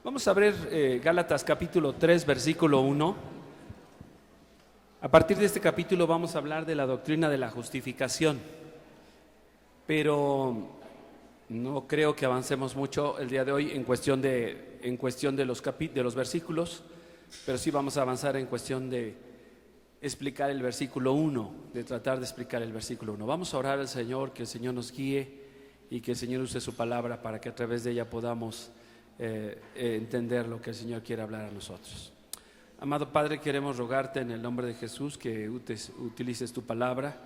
Vamos a ver Gálatas capítulo 3, versículo 1. A partir de este capítulo vamos a hablar de la doctrina de la justificación, pero no creo que avancemos mucho el día de hoy en cuestión de los versículos, pero sí vamos a avanzar en cuestión de explicar el versículo 1, de tratar de explicar el versículo 1. Vamos a orar al Señor, que el Señor nos guíe y que el Señor use su palabra para que a través de ella podamos entender lo que el Señor quiere hablar a nosotros. Amado Padre, queremos rogarte en el nombre de Jesús que utilices tu palabra,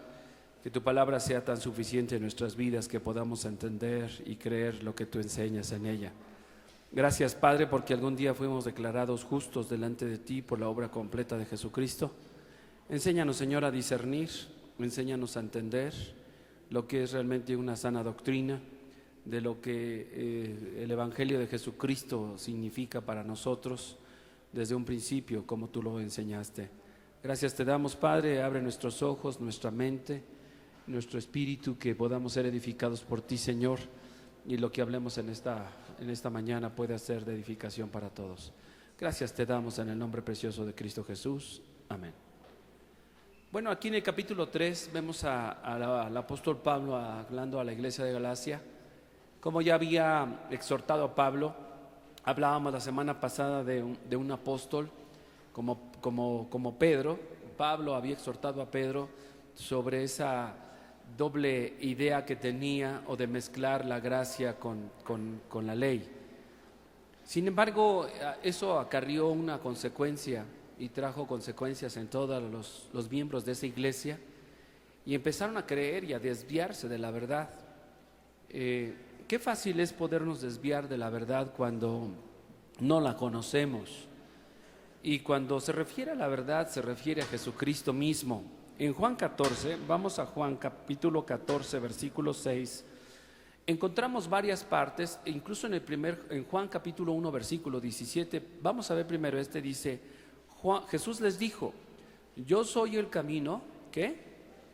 que tu palabra sea tan suficiente en nuestras vidas que podamos entender y creer lo que tú enseñas en ella. Gracias, Padre, porque algún día fuimos declarados justos delante de ti por la obra completa de Jesucristo. Enséñanos, Señor, a discernir, enséñanos a entender lo que es realmente una sana doctrina, de lo que el Evangelio de Jesucristo significa para nosotros desde un principio, como tú lo enseñaste. Gracias te damos, Padre, abre nuestros ojos, nuestra mente, nuestro espíritu, que podamos ser edificados por ti, Señor, y lo que hablemos en esta mañana pueda ser de edificación para todos. Gracias te damos en el nombre precioso de Cristo Jesús. Amén. Bueno, aquí en el capítulo 3 vemos al apóstol Pablo hablando a la iglesia de Galacia. Como ya había exhortado a Pablo, hablábamos la semana pasada de un apóstol como Pedro. Pablo había exhortado a Pedro sobre esa doble idea que tenía, o de mezclar la gracia con la ley. Sin embargo, eso acarrió una consecuencia y trajo consecuencias en todos los miembros de esa iglesia, y empezaron a creer y a desviarse de la verdad. Qué fácil es podernos desviar de la verdad cuando no la conocemos. Y cuando se refiere a la verdad, se refiere a Jesucristo mismo. En Juan 14, vamos a Juan capítulo 14, versículo 6, encontramos varias partes, incluso en Juan capítulo 1, versículo 17, vamos a ver primero dice, Jesús les dijo: yo soy el camino, ¿qué?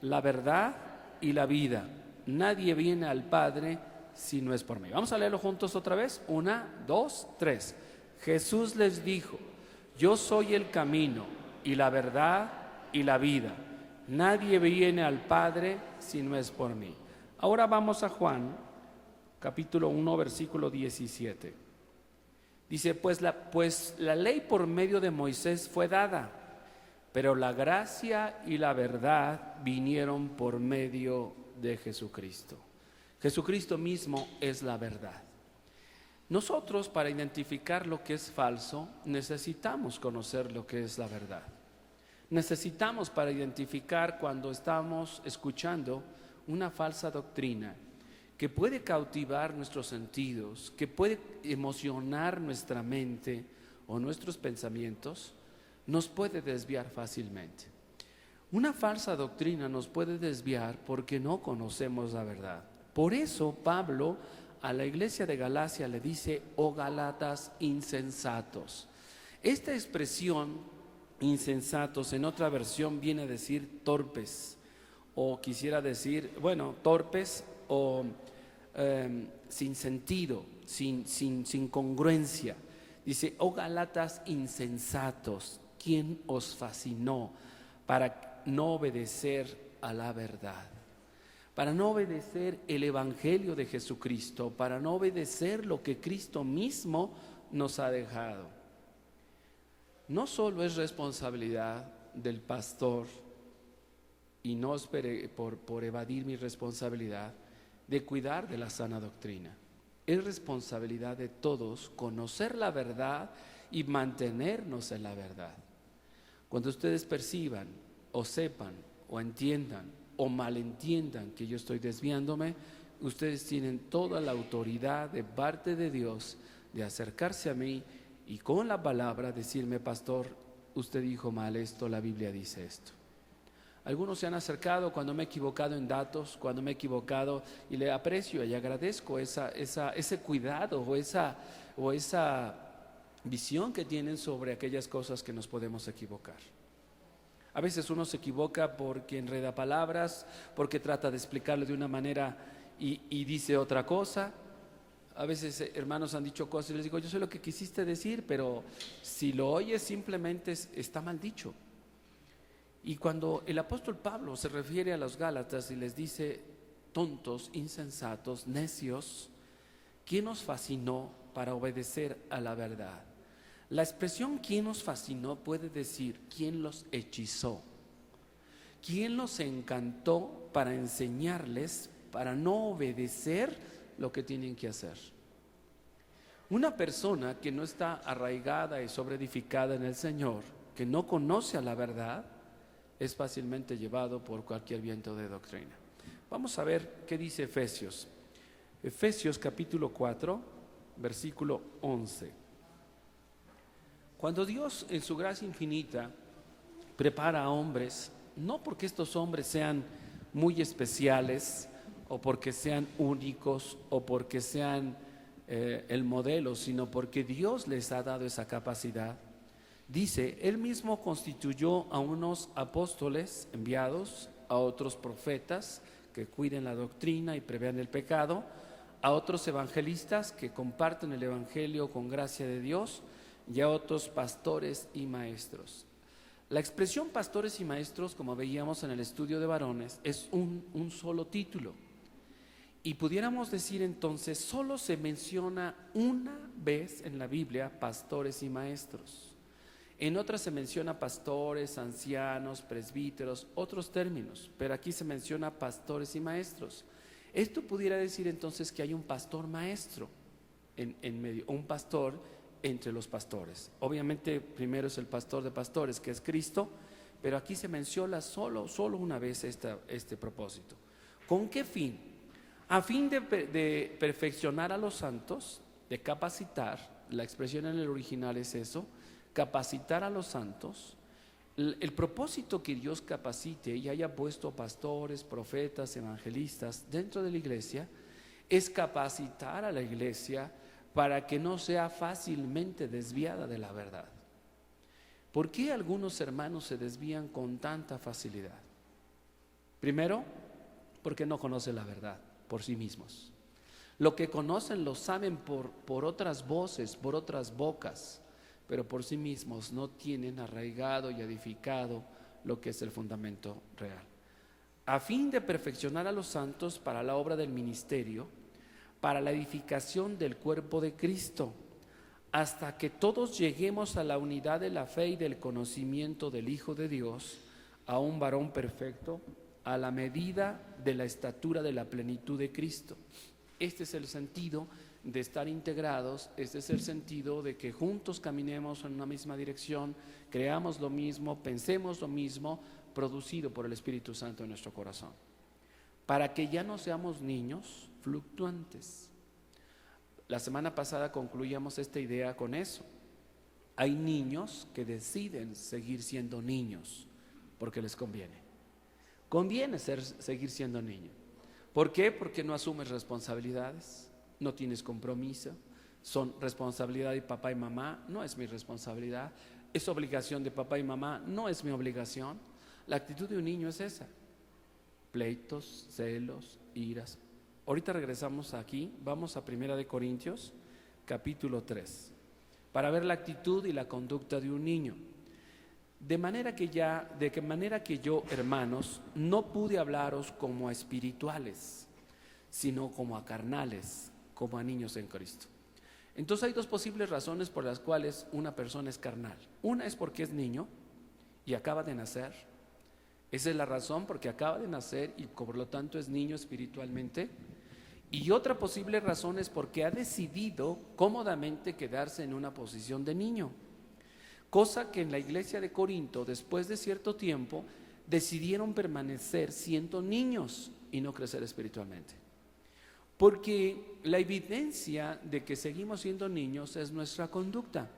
La verdad y la vida. Nadie viene al Padre si no es por mí. Vamos a leerlo juntos otra vez. 1, 2, 3. Jesús les dijo: yo soy el camino y la verdad y la vida. Nadie viene al Padre si no es por mí. Ahora vamos a Juan, capítulo 1, versículo 17. Dice, pues la ley por medio de Moisés fue dada, pero la gracia y la verdad vinieron por medio de Jesucristo. Jesucristo mismo es la verdad. Nosotros, para identificar lo que es falso, necesitamos conocer lo que es la verdad. Necesitamos, para identificar cuando estamos escuchando una falsa doctrina que puede cautivar nuestros sentidos, que puede emocionar nuestra mente o nuestros pensamientos, nos puede desviar fácilmente. Una falsa doctrina nos puede desviar porque no conocemos la verdad. Por eso Pablo a la iglesia de Galacia le dice: oh Gálatas insensatos. Esta expresión, insensatos, en otra versión viene a decir torpes, o quisiera decir, torpes o sin sentido, sin congruencia. Dice: oh Gálatas insensatos, ¿quién os fascinó para no obedecer a la verdad? Para no obedecer el Evangelio de Jesucristo, para no obedecer lo que Cristo mismo nos ha dejado. No solo es responsabilidad del pastor, y no esperé por evadir mi responsabilidad, de cuidar de la sana doctrina. Es responsabilidad de todos conocer la verdad y mantenernos en la verdad. Cuando ustedes perciban o sepan o entiendan o malentiendan que yo estoy desviándome, ustedes tienen toda la autoridad de parte de Dios de acercarse a mí y con la palabra decirme: pastor, usted dijo mal esto, la Biblia dice esto. Algunos se han acercado cuando me he equivocado en datos, cuando me he equivocado, y le aprecio y agradezco ese cuidado o esa visión que tienen sobre aquellas cosas que nos podemos equivocar. A veces uno se equivoca porque enreda palabras, porque trata de explicarlo de una manera y dice otra cosa. A veces hermanos han dicho cosas y les digo, yo sé lo que quisiste decir, pero si lo oyes simplemente está mal dicho. Y cuando el apóstol Pablo se refiere a los Gálatas y les dice tontos, insensatos, necios, ¿quién nos fascinó para obedecer a la verdad? La expresión ¿quién nos fascinó? Puede decir ¿quién los hechizó? ¿Quién los encantó para enseñarles, para no obedecer lo que tienen que hacer? Una persona que no está arraigada y sobreedificada en el Señor, que no conoce a la verdad, es fácilmente llevado por cualquier viento de doctrina. Vamos a ver qué dice Efesios. Efesios capítulo 4, versículo 11. Cuando Dios en su gracia infinita prepara a hombres, no porque estos hombres sean muy especiales o porque sean únicos o porque sean el modelo, sino porque Dios les ha dado esa capacidad. Dice, Él mismo constituyó a unos apóstoles enviados, a otros profetas que cuiden la doctrina y prevean el pecado, a otros evangelistas que comparten el evangelio con gracia de Dios, y a otros pastores y maestros. La expresión pastores y maestros, como veíamos en el estudio de varones, es un solo título. Y pudiéramos decir entonces, solo se menciona una vez en la Biblia pastores y maestros. En otras se menciona pastores, ancianos, presbíteros, otros términos, pero aquí se menciona pastores y maestros. Esto pudiera decir entonces que hay un pastor maestro en medio, un pastor entre los pastores. Obviamente primero es el pastor de pastores, que es Cristo, pero aquí se menciona solo una vez este propósito. ¿Con qué fin? A fin de perfeccionar a los santos, de capacitar, la expresión en el original es eso, capacitar a los santos. El propósito que Dios capacite y haya puesto pastores, profetas, evangelistas dentro de la iglesia es capacitar a la iglesia para que no sea fácilmente desviada de la verdad. ¿Por qué algunos hermanos se desvían con tanta facilidad? Primero, porque no conocen la verdad por sí mismos. Lo que conocen lo saben por otras voces, por otras bocas, pero por sí mismos no tienen arraigado y edificado lo que es el fundamento real. A fin de perfeccionar a los santos para la obra del ministerio, para la edificación del cuerpo de Cristo, hasta que todos lleguemos a la unidad de la fe y del conocimiento del Hijo de Dios, a un varón perfecto, a la medida de la estatura de la plenitud de Cristo. Este es el sentido de estar integrados, este es el sentido de que juntos caminemos en una misma dirección, creamos lo mismo, pensemos lo mismo, producido por el Espíritu Santo en nuestro corazón. Para que ya no seamos niños fluctuantes. La semana pasada concluíamos esta idea con eso. Hay niños que deciden seguir siendo niños porque les conviene. Conviene seguir siendo niño. ¿Por qué? Porque no asumes responsabilidades, no tienes compromiso, son responsabilidad de papá y mamá, no es mi responsabilidad, es obligación de papá y mamá, no es mi obligación. La actitud de un niño es esa: pleitos, celos, iras. Ahorita regresamos aquí, vamos a 1 Corintios, capítulo 3, para ver la actitud y la conducta de un niño. De qué manera que yo, hermanos, no pude hablaros como a espirituales, sino como a carnales, como a niños en Cristo. Entonces hay dos posibles razones por las cuales una persona es carnal. Una es porque es niño y acaba de nacer. Esa es la razón, porque acaba de nacer y por lo tanto es niño espiritualmente. Y otra posible razón es porque ha decidido cómodamente quedarse en una posición de niño. Cosa que en la iglesia de Corinto, después de cierto tiempo, decidieron permanecer siendo niños y no crecer espiritualmente. Porque la evidencia de que seguimos siendo niños es nuestra conducta,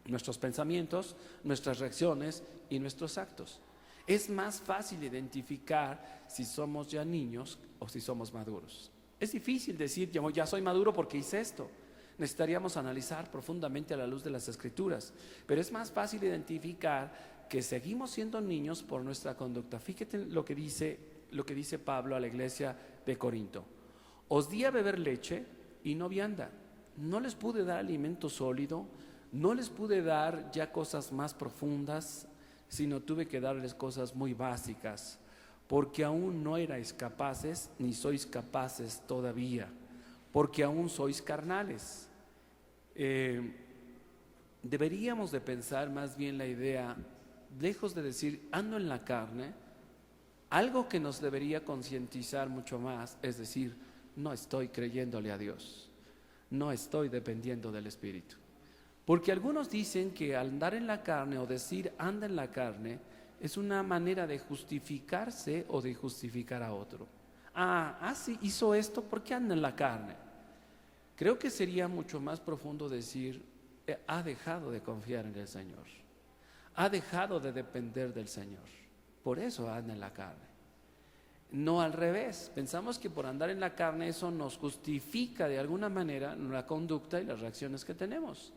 nuestros pensamientos, nuestras reacciones y nuestros actos. Es más fácil identificar si somos ya niños o si somos maduros. Es difícil decir, yo ya soy maduro porque hice esto. Necesitaríamos analizar profundamente a la luz de las Escrituras, pero es más fácil identificar que seguimos siendo niños por nuestra conducta. Fíjate lo que dice Pablo a la iglesia de Corinto. Os di a beber leche y no vianda. No les pude dar alimento sólido, no les pude dar ya cosas más profundas, sino tuve que darles cosas muy básicas, porque aún no erais capaces, ni sois capaces todavía, porque aún sois carnales. Deberíamos de pensar más bien la idea, lejos de decir ando en la carne, algo que nos debería concientizar mucho más, es decir, no estoy creyéndole a Dios, no estoy dependiendo del Espíritu. Porque algunos dicen que andar en la carne o decir anda en la carne es una manera de justificarse o de justificar a otro. Sí, hizo esto, ¿por qué anda en la carne? Creo que sería mucho más profundo decir, ha dejado de confiar en el Señor, ha dejado de depender del Señor, por eso anda en la carne. No al revés, pensamos que por andar en la carne eso nos justifica de alguna manera la conducta y las reacciones que tenemos.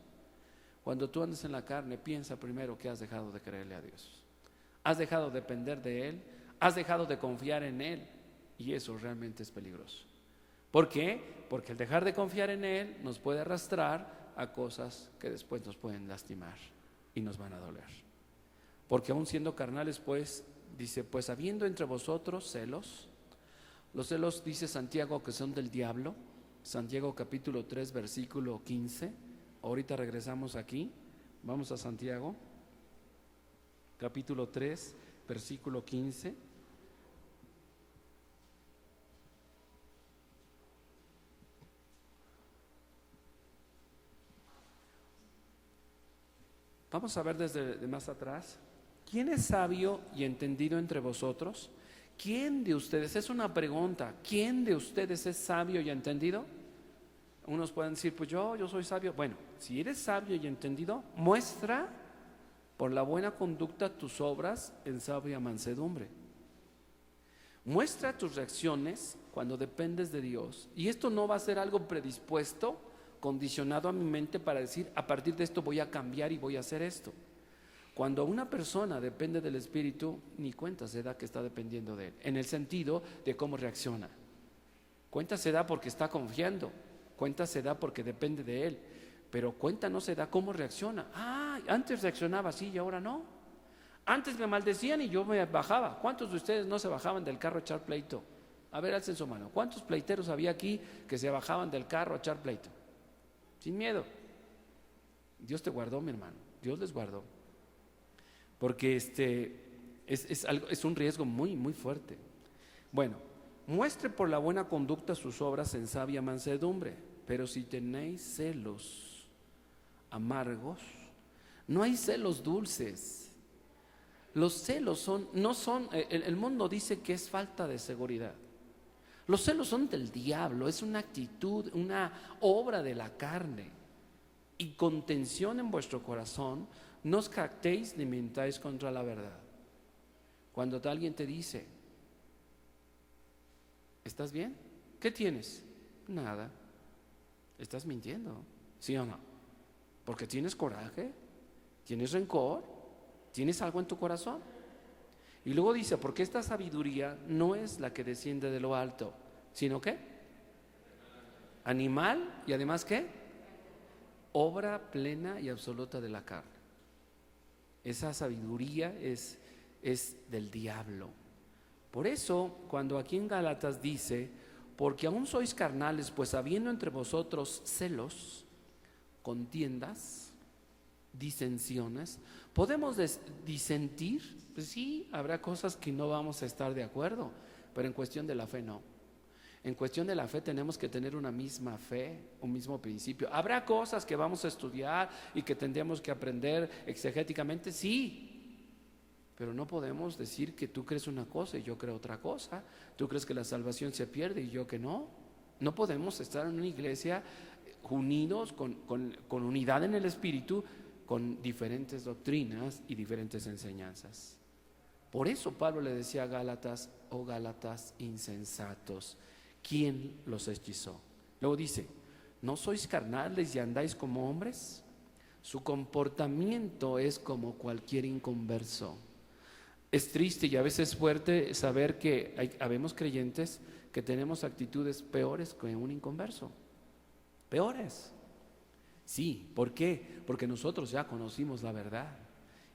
Cuando tú andas en la carne, piensa primero que has dejado de creerle a Dios, has dejado de depender de Él, has dejado de confiar en Él, y eso realmente es peligroso. ¿Por qué? Porque el dejar de confiar en Él nos puede arrastrar a cosas que después nos pueden lastimar y nos van a doler. Porque aún siendo carnales, pues, dice, pues habiendo entre vosotros celos, los celos, dice Santiago, que son del diablo. Santiago capítulo 3, versículo 15. Ahorita regresamos aquí, vamos a Santiago, capítulo 3, versículo 15. Vamos a ver desde de más atrás. ¿Quién es sabio y entendido entre vosotros? ¿Quién de ustedes? Es una pregunta. ¿Quién de ustedes es sabio y entendido? Unos pueden decir, pues yo soy sabio. Bueno, si eres sabio y entendido, muestra por la buena conducta tus obras en sabia mansedumbre. Muestra tus reacciones cuando dependes de Dios. Y esto no va a ser algo predispuesto, condicionado a mi mente para decir, a partir de esto voy a cambiar y voy a hacer esto. Cuando una persona depende del Espíritu, ni cuenta se da que está dependiendo de Él, en el sentido de cómo reacciona. Cuenta se da porque está confiando. Cuenta se da porque depende de Él, pero cuenta no se da cómo reacciona. Antes reaccionaba así y ahora no. Antes me maldecían y yo me bajaba. ¿Cuántos de ustedes no se bajaban del carro a echar pleito? A ver, alcen su mano. ¿Cuántos pleiteros había aquí que se bajaban del carro a echar pleito? Sin miedo. Dios te guardó, mi hermano. Dios les guardó. Porque es un riesgo muy, muy fuerte. Bueno, muestre por la buena conducta sus obras en sabia mansedumbre. Pero si tenéis celos amargos, no hay celos dulces. Los celos no son, el mundo dice que es falta de seguridad. Los celos son del diablo, es una actitud, una obra de la carne. Y contención en vuestro corazón, no os jactéis ni mintáis contra la verdad. Cuando alguien te dice, ¿estás bien? ¿Qué tienes? Nada. ¿Estás mintiendo? ¿Sí o no? Porque tienes coraje, tienes rencor, tienes algo en tu corazón. Y luego dice, porque esta sabiduría no es la que desciende de lo alto, sino ¿qué? Animal y además ¿qué? Obra plena y absoluta de la carne. Esa sabiduría es del diablo. Por eso, cuando aquí en Gálatas dice, porque aún sois carnales, pues habiendo entre vosotros celos, contiendas, disensiones, ¿podemos disentir? Pues sí, habrá cosas que no vamos a estar de acuerdo, pero en cuestión de la fe no. En cuestión de la fe tenemos que tener una misma fe, un mismo principio. ¿Habrá cosas que vamos a estudiar y que tendríamos que aprender exegéticamente? Sí. Pero no podemos decir que tú crees una cosa y yo creo otra cosa. Tú crees que la salvación se pierde y yo que no. No podemos estar en una iglesia unidos con unidad en el espíritu, con diferentes doctrinas y diferentes enseñanzas. Por eso Pablo le decía a Gálatas, oh Gálatas insensatos, ¿quién los hechizó? Luego dice, ¿no sois carnales y andáis como hombres? Su comportamiento es como cualquier inconverso. Es triste y a veces fuerte saber que habemos creyentes que tenemos actitudes peores que un inconverso. peores. Sí, ¿por qué? Porque nosotros ya conocimos la verdad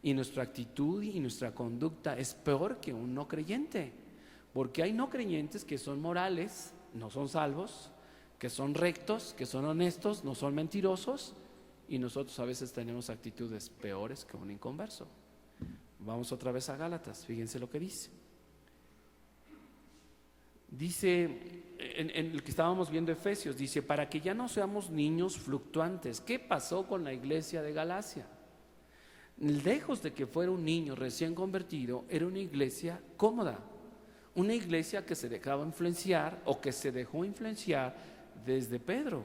y nuestra actitud y nuestra conducta es peor que un no creyente, porque hay no creyentes que son morales, no son salvos, que son rectos, que son honestos, no son mentirosos, y nosotros a veces tenemos actitudes peores que un inconverso. Vamos otra vez a Gálatas, fíjense lo que dice. Dice, en el que estábamos viendo Efesios, dice, para que ya no seamos niños fluctuantes. ¿Qué pasó con la iglesia de Galacia? Lejos de que fuera un niño recién convertido, era una iglesia cómoda, una iglesia que se dejaba influenciar o que se dejó influenciar desde Pedro,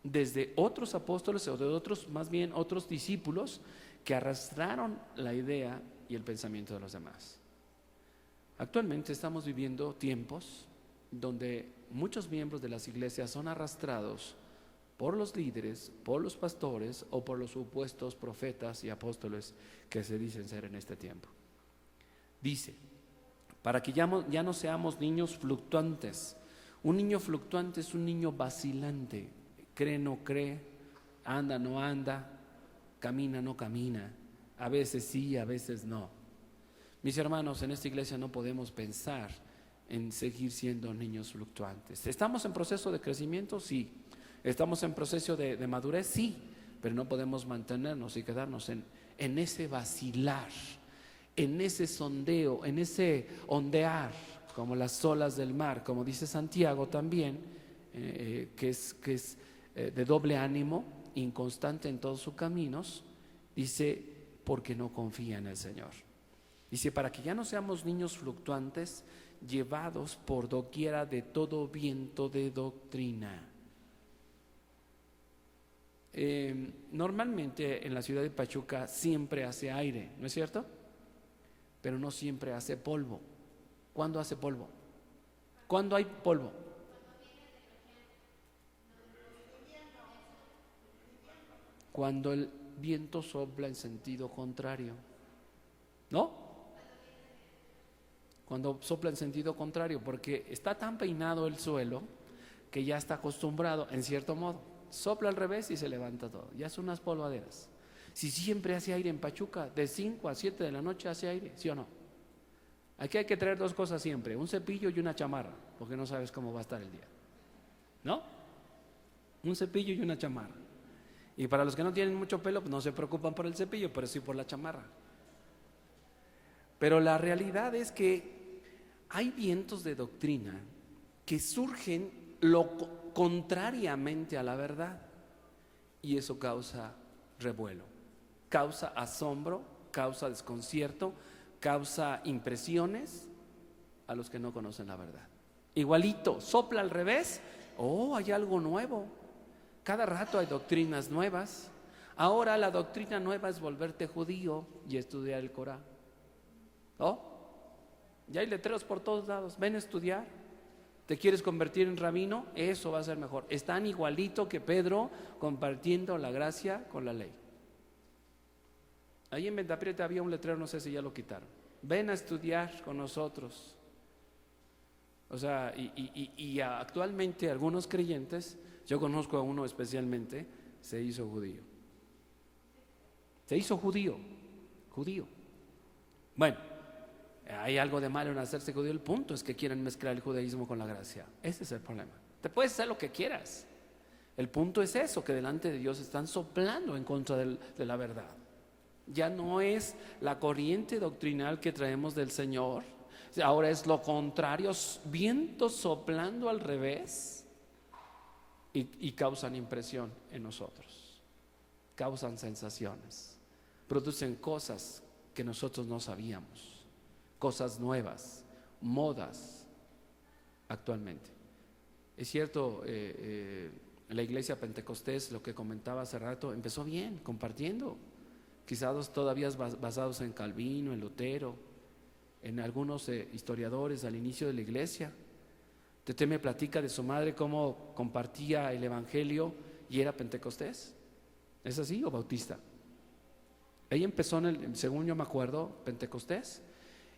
desde otros apóstoles o de otros, más bien otros discípulos que arrastraron la idea y el pensamiento de los demás. Actualmente estamos viviendo tiempos donde muchos miembros de las iglesias son arrastrados por los líderes, por los pastores o por los supuestos profetas y apóstoles que se dicen ser en este tiempo. Dice, para que ya no seamos niños fluctuantes. Un niño fluctuante es un niño vacilante, cree no cree, anda no anda, camina no camina, a veces sí, a veces no. Mis hermanos, en esta iglesia no podemos pensar en seguir siendo niños fluctuantes. ¿Estamos en proceso de crecimiento? Sí. ¿Estamos en proceso de madurez? Sí. Pero no podemos mantenernos y quedarnos en ese vacilar, en ese sondeo, en ese ondear, como las olas del mar, como dice Santiago también, que es de doble ánimo, inconstante en todos sus caminos, dice, porque no confía en el Señor. Dice, para que ya no seamos niños fluctuantes, llevados por doquiera de todo viento de doctrina. Normalmente en la ciudad de Pachuca siempre hace aire, ¿no es cierto? Pero no siempre hace polvo. ¿Cuándo hace polvo? ¿Cuándo hay polvo? Cuando el viento sopla en sentido contrario, ¿no? Cuando sopla en sentido contrario, porque está tan peinado el suelo que ya está acostumbrado, en cierto modo. Sopla al revés y se levanta todo, ya son unas polvaderas. Si siempre hace aire en Pachuca, de 5 a 7 de la noche hace aire, ¿sí o no? Aquí hay que traer dos cosas siempre, un cepillo y una chamarra, porque no sabes cómo va a estar el día, ¿no? Un cepillo y una chamarra. Y para los que no tienen mucho pelo, pues no se preocupan por el cepillo, pero sí por la chamarra. Pero la realidad es que hay vientos de doctrina que surgen contrariamente a la verdad, y eso causa revuelo, causa asombro, causa desconcierto, causa impresiones a los que no conocen la verdad. Igualito, sopla al revés, hay algo nuevo. Cada rato hay doctrinas nuevas. Ahora la doctrina nueva es volverte judío y estudiar el Corán. Ya hay letreros por todos lados, ven a estudiar. ¿Te quieres convertir en rabino? Eso va a ser mejor. Están igualito que Pedro compartiendo la gracia con la ley. Ahí en Ventaprieta había un letrero, no sé si ya lo quitaron. Ven a estudiar con nosotros. O sea, y actualmente algunos creyentes, yo conozco a uno especialmente, se hizo judío. Se hizo judío. Bueno, hay algo de malo en hacerse judío. El punto es que quieren mezclar el judaísmo con la gracia. Ese es el problema. Te puedes hacer lo que quieras. El punto es eso, que delante de Dios están soplando en contra de la verdad. Ya no es la corriente doctrinal que traemos del Señor. Ahora es lo contrario, vientos soplando al revés y causan impresión en nosotros. Causan sensaciones. Producen cosas que nosotros no sabíamos. Cosas nuevas, modas actualmente. Es cierto, la iglesia pentecostés, lo que comentaba hace rato, empezó bien, compartiendo, quizás todavía basados en Calvino, en Lutero, en algunos historiadores al inicio de la iglesia. Tete me platica de su madre cómo compartía el evangelio y era pentecostés. ¿Es así o bautista? Ella empezó según yo me acuerdo, pentecostés.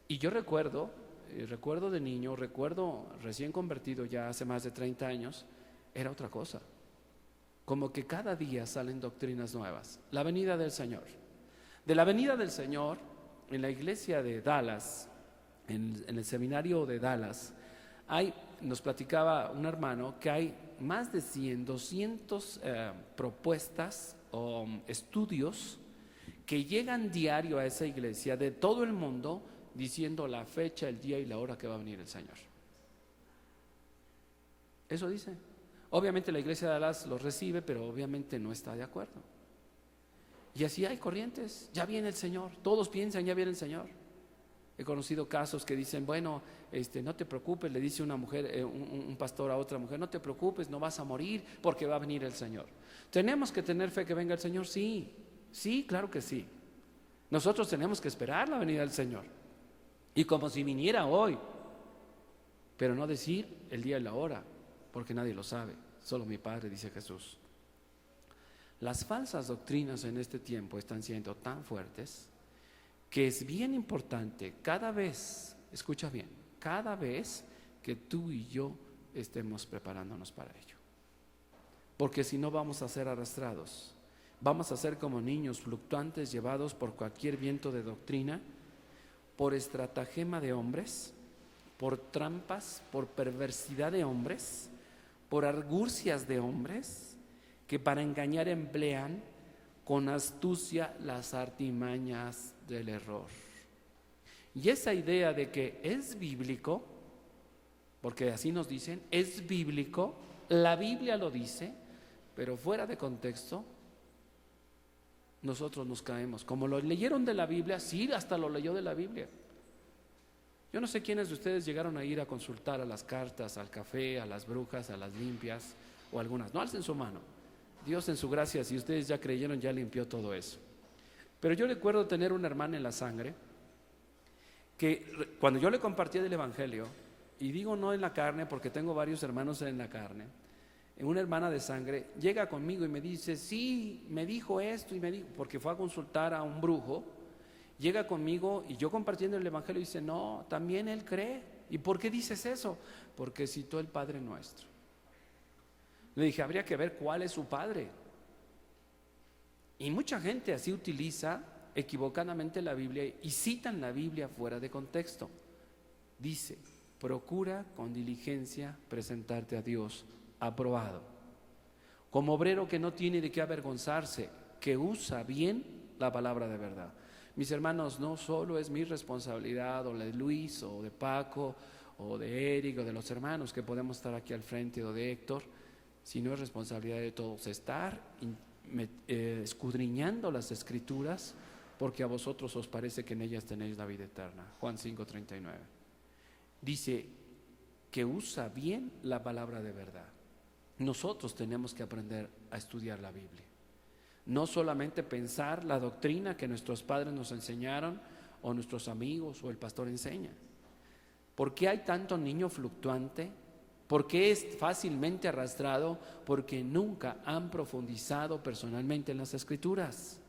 Y yo recuerdo de niño, recuerdo recién convertido ya hace más de 30 años, era otra cosa. como que cada día salen doctrinas nuevas. La venida del Señor. De la venida del Señor, en la iglesia de Dallas, en el seminario de Dallas, nos platicaba un hermano que hay más de 100, 200 propuestas o estudios que llegan diario a esa iglesia de todo el mundo diciendo la fecha, el día y la hora que va a venir el Señor. Eso dice. Obviamente la iglesia de Dallas los recibe, pero obviamente no está de acuerdo. Y así hay corrientes. Ya viene el Señor. Todos piensan, ya viene el Señor. He conocido casos que dicen, bueno, no te preocupes, le dice una mujer, un pastor a otra mujer, no te preocupes, no vas a morir porque va a venir el Señor. ¿Tenemos que tener fe que venga el Señor? Sí, sí, claro que sí. Nosotros tenemos que esperar la venida del Señor. Y como si viniera hoy, pero no decir el día y la hora, porque nadie lo sabe, solo mi Padre, dice Jesús. Las falsas doctrinas en este tiempo están siendo tan fuertes que es bien importante cada vez, escucha bien, cada vez que tú y yo estemos preparándonos para ello. Porque si no vamos a ser arrastrados, vamos a ser como niños fluctuantes llevados por cualquier viento de doctrina, por estratagema de hombres, por trampas, por perversidad de hombres, por argucias de hombres que para engañar emplean con astucia las artimañas del error. Y esa idea de que es bíblico, porque así nos dicen, es bíblico, la Biblia lo dice, pero fuera de contexto, nosotros nos caemos. Como lo leyeron de la Biblia, sí, hasta lo leyó de la Biblia. Yo no sé quiénes de ustedes llegaron a ir a consultar a las cartas, al café, a las brujas, a las limpias, o algunas. No alcen su mano. Dios en su gracia, si ustedes ya creyeron, ya limpió todo eso. Pero yo recuerdo tener una hermana en la sangre que cuando yo le compartía del Evangelio, y digo no en la carne porque tengo varios hermanos en la carne, una hermana de sangre llega conmigo y me dice, sí, me dijo esto y me dijo, porque fue a consultar a un brujo, llega conmigo y yo compartiendo el Evangelio dice, no, también él cree. ¿Y por qué dices eso? Porque citó el Padre Nuestro. Le dije, habría que ver cuál es su padre. Y mucha gente así utiliza equivocadamente la Biblia y citan la Biblia fuera de contexto. Dice, procura con diligencia presentarte a Dios aprobado, como obrero que no tiene de qué avergonzarse, que usa bien la palabra de verdad. Mis hermanos, no solo es mi responsabilidad o la de Luis o de Paco o de Eric o de los hermanos que podemos estar aquí al frente o de Héctor, sino es responsabilidad de todos estar escudriñando las Escrituras, porque a vosotros os parece que en ellas tenéis la vida eterna. Juan 5:39 dice que usa bien la palabra de verdad. Nosotros tenemos que aprender a estudiar la Biblia, no solamente pensar la doctrina que nuestros padres nos enseñaron o nuestros amigos o el pastor enseña. ¿Por qué hay tanto niño fluctuante? ¿Por qué es fácilmente arrastrado? Porque nunca han profundizado personalmente en las Escrituras.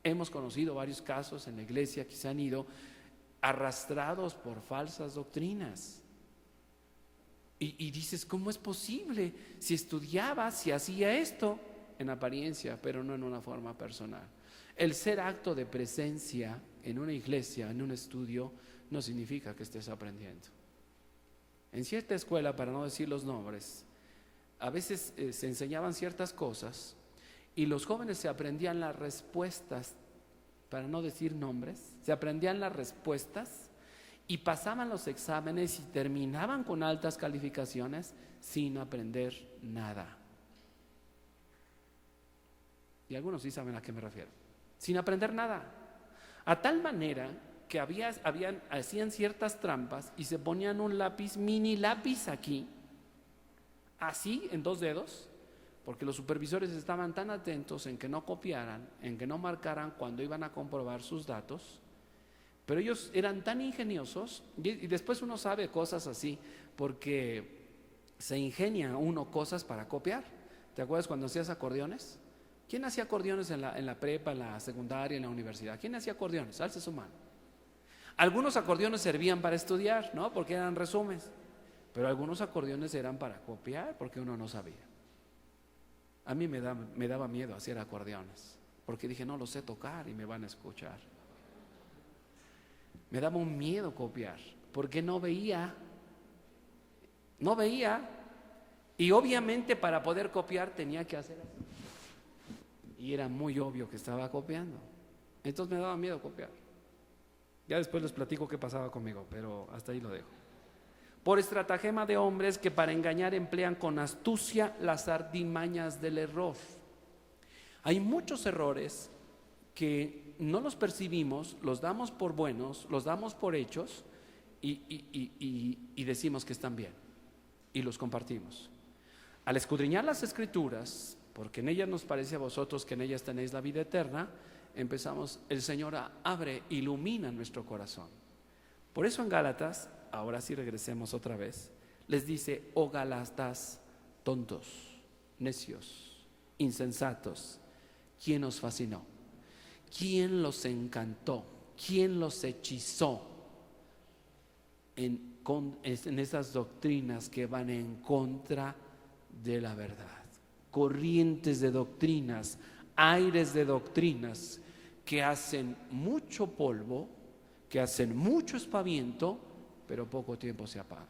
Hemos conocido varios casos en la iglesia que se han ido arrastrados por falsas doctrinas. Y dices, ¿cómo es posible? Si estudiaba, si hacía esto en apariencia, pero no en una forma personal. El ser acto de presencia en una iglesia, en un estudio, no significa que estés aprendiendo. En cierta escuela, para no decir los nombres, a veces se enseñaban ciertas cosas y los jóvenes se aprendían las respuestas, para no decir nombres, se aprendían las respuestas y pasaban los exámenes y terminaban con altas calificaciones sin aprender nada. Y algunos sí saben a qué me refiero. Sin aprender nada. A tal manera que hacían ciertas trampas y se ponían un lápiz, mini lápiz aquí, así en 2 dedos, porque los supervisores estaban tan atentos en que no copiaran, en que no marcaran cuando iban a comprobar sus datos, pero ellos eran tan ingeniosos, y después uno sabe cosas así, porque se ingenia uno cosas para copiar. ¿Te acuerdas cuando hacías acordeones? ¿Quién hacía acordeones en la prepa, en la secundaria, en la universidad? ¿Quién hacía acordeones? Alce su mano. Algunos acordeones servían para estudiar, ¿no? Porque eran resúmenes. Pero algunos acordeones eran para copiar, porque uno no sabía. A mí me daba miedo hacer acordeones, porque dije, no lo sé tocar y me van a escuchar. Me daba un miedo copiar, porque no veía. Y obviamente para poder copiar tenía que hacer así. Y era muy obvio que estaba copiando. Entonces me daba miedo copiar. Ya después les platico qué pasaba conmigo, pero hasta ahí lo dejo. Por estratagema de hombres que para engañar emplean con astucia las artimañas del error. Hay muchos errores que no los percibimos, los damos por buenos, los damos por hechos y decimos que están bien y los compartimos. Al escudriñar las Escrituras, porque en ellas nos parece a vosotros que en ellas tenéis la vida eterna, empezamos, el Señor abre, ilumina nuestro corazón. Por eso en Gálatas, ahora sí regresemos otra vez, les dice, oh Gálatas tontos, necios, insensatos, ¿quién os fascinó? ¿Quién los encantó? ¿Quién los hechizó en esas doctrinas que van en contra de la verdad? Corrientes de doctrinas, aires de doctrinas que hacen mucho polvo, que hacen mucho espaviento, pero poco tiempo se apagan.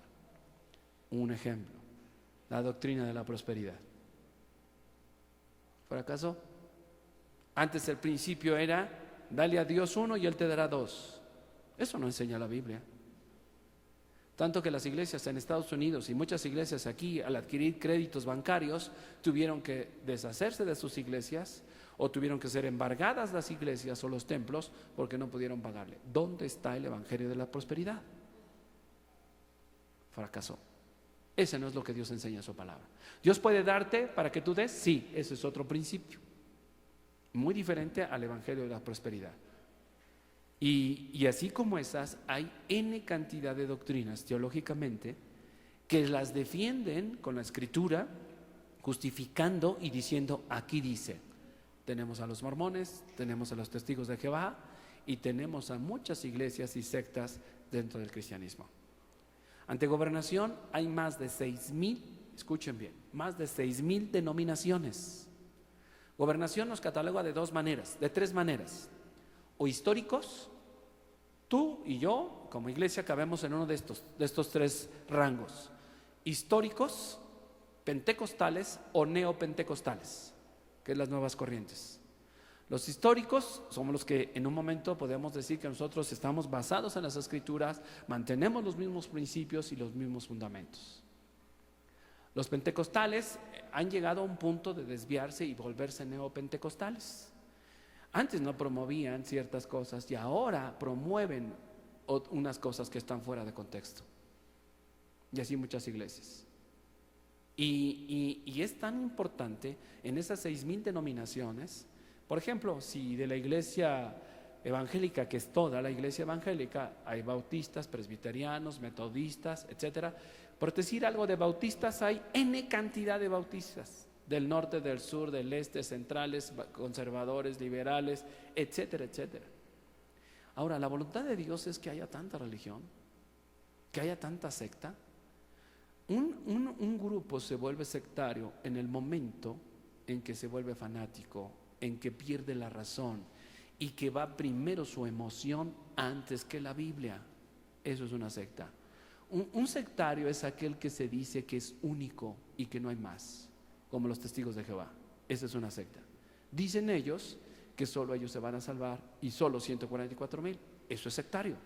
Un ejemplo, la doctrina de la prosperidad. ¿Fracasó? Antes el principio era, dale a Dios uno y Él te dará dos. Eso no enseña la Biblia. Tanto que las iglesias en Estados Unidos y muchas iglesias aquí, al adquirir créditos bancarios, tuvieron que deshacerse de sus iglesias o tuvieron que ser embargadas las iglesias o los templos porque no pudieron pagarle. ¿Dónde está el evangelio de la prosperidad? Fracasó. Ese no es lo que Dios enseña en su palabra. ¿Dios puede darte para que tú des? Sí, ese es otro principio. Muy diferente al evangelio de la prosperidad. Y así como esas, hay N cantidad de doctrinas teológicamente que las defienden con la Escritura, justificando y diciendo, aquí dice. Tenemos a los mormones, tenemos a los testigos de Jehová y tenemos a muchas iglesias y sectas dentro del cristianismo. Ante Gobernación hay más de 6,000, escuchen bien, más de 6,000 denominaciones. Gobernación nos cataloga de tres maneras. O históricos, tú y yo como iglesia cabemos en uno de estos tres rangos: históricos, pentecostales o neopentecostales, que es las nuevas corrientes. Los históricos somos los que en un momento podemos decir que nosotros estamos basados en las Escrituras, mantenemos los mismos principios y los mismos fundamentos. Los pentecostales han llegado a un punto de desviarse y volverse neopentecostales. Antes no promovían ciertas cosas y ahora promueven unas cosas que están fuera de contexto. Y así muchas iglesias. Y es tan importante en esas 6,000 denominaciones. Por ejemplo, si de la iglesia evangélica, que es toda la iglesia evangélica, hay bautistas, presbiterianos, metodistas, etcétera. Por decir algo de bautistas, hay N cantidad de bautistas. Del norte, del sur, del este, centrales, conservadores, liberales, etcétera, etcétera. Ahora, la voluntad de Dios es que haya tanta religión, que haya tanta secta. Un grupo se vuelve sectario en el momento en que se vuelve fanático, en que pierde la razón y que va primero su emoción antes que la Biblia. Eso es una secta. Un sectario es aquel que se dice que es único y que no hay más, como los testigos de Jehová. Esa es una secta. Dicen ellos que solo ellos se van a salvar y solo 144,000. Eso es sectario.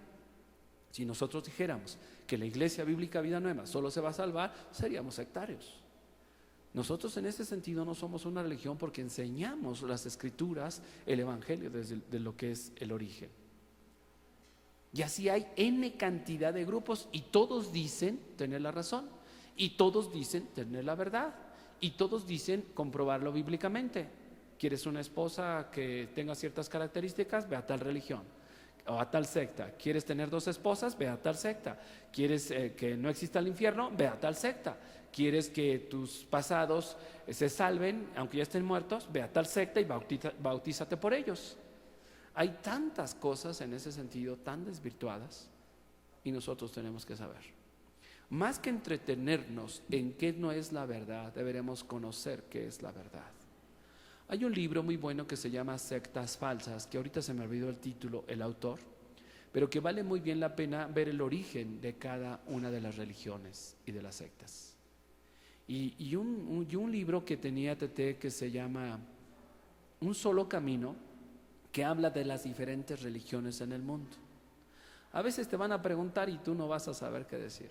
Si nosotros dijéramos que la Iglesia Bíblica Vida Nueva solo se va a salvar, seríamos sectarios. Nosotros en ese sentido no somos una religión porque enseñamos las Escrituras, el Evangelio desde lo que es el origen. Y así hay N cantidad de grupos y todos dicen tener la razón y todos dicen tener la verdad y todos dicen comprobarlo bíblicamente. ¿Quieres una esposa que tenga ciertas características? Ve a tal religión o a tal secta. ¿Quieres tener 2 esposas? Ve a tal secta. ¿Quieres que no exista el infierno? Ve a tal secta. ¿Quieres que tus pasados se salven aunque ya estén muertos? Ve a tal secta y bautízate por ellos. Hay tantas cosas en ese sentido tan desvirtuadas y nosotros tenemos que saber. Más que entretenernos en qué no es la verdad, deberemos conocer qué es la verdad. Hay un libro muy bueno que se llama Sectas Falsas, que ahorita se me olvidó el título, el autor, pero que vale muy bien la pena ver el origen de cada una de las religiones y de las sectas. Y un libro que tenía Tete que se llama Un Solo Camino, que habla de las diferentes religiones en el mundo. A veces te van a preguntar y tú no vas a saber qué decir.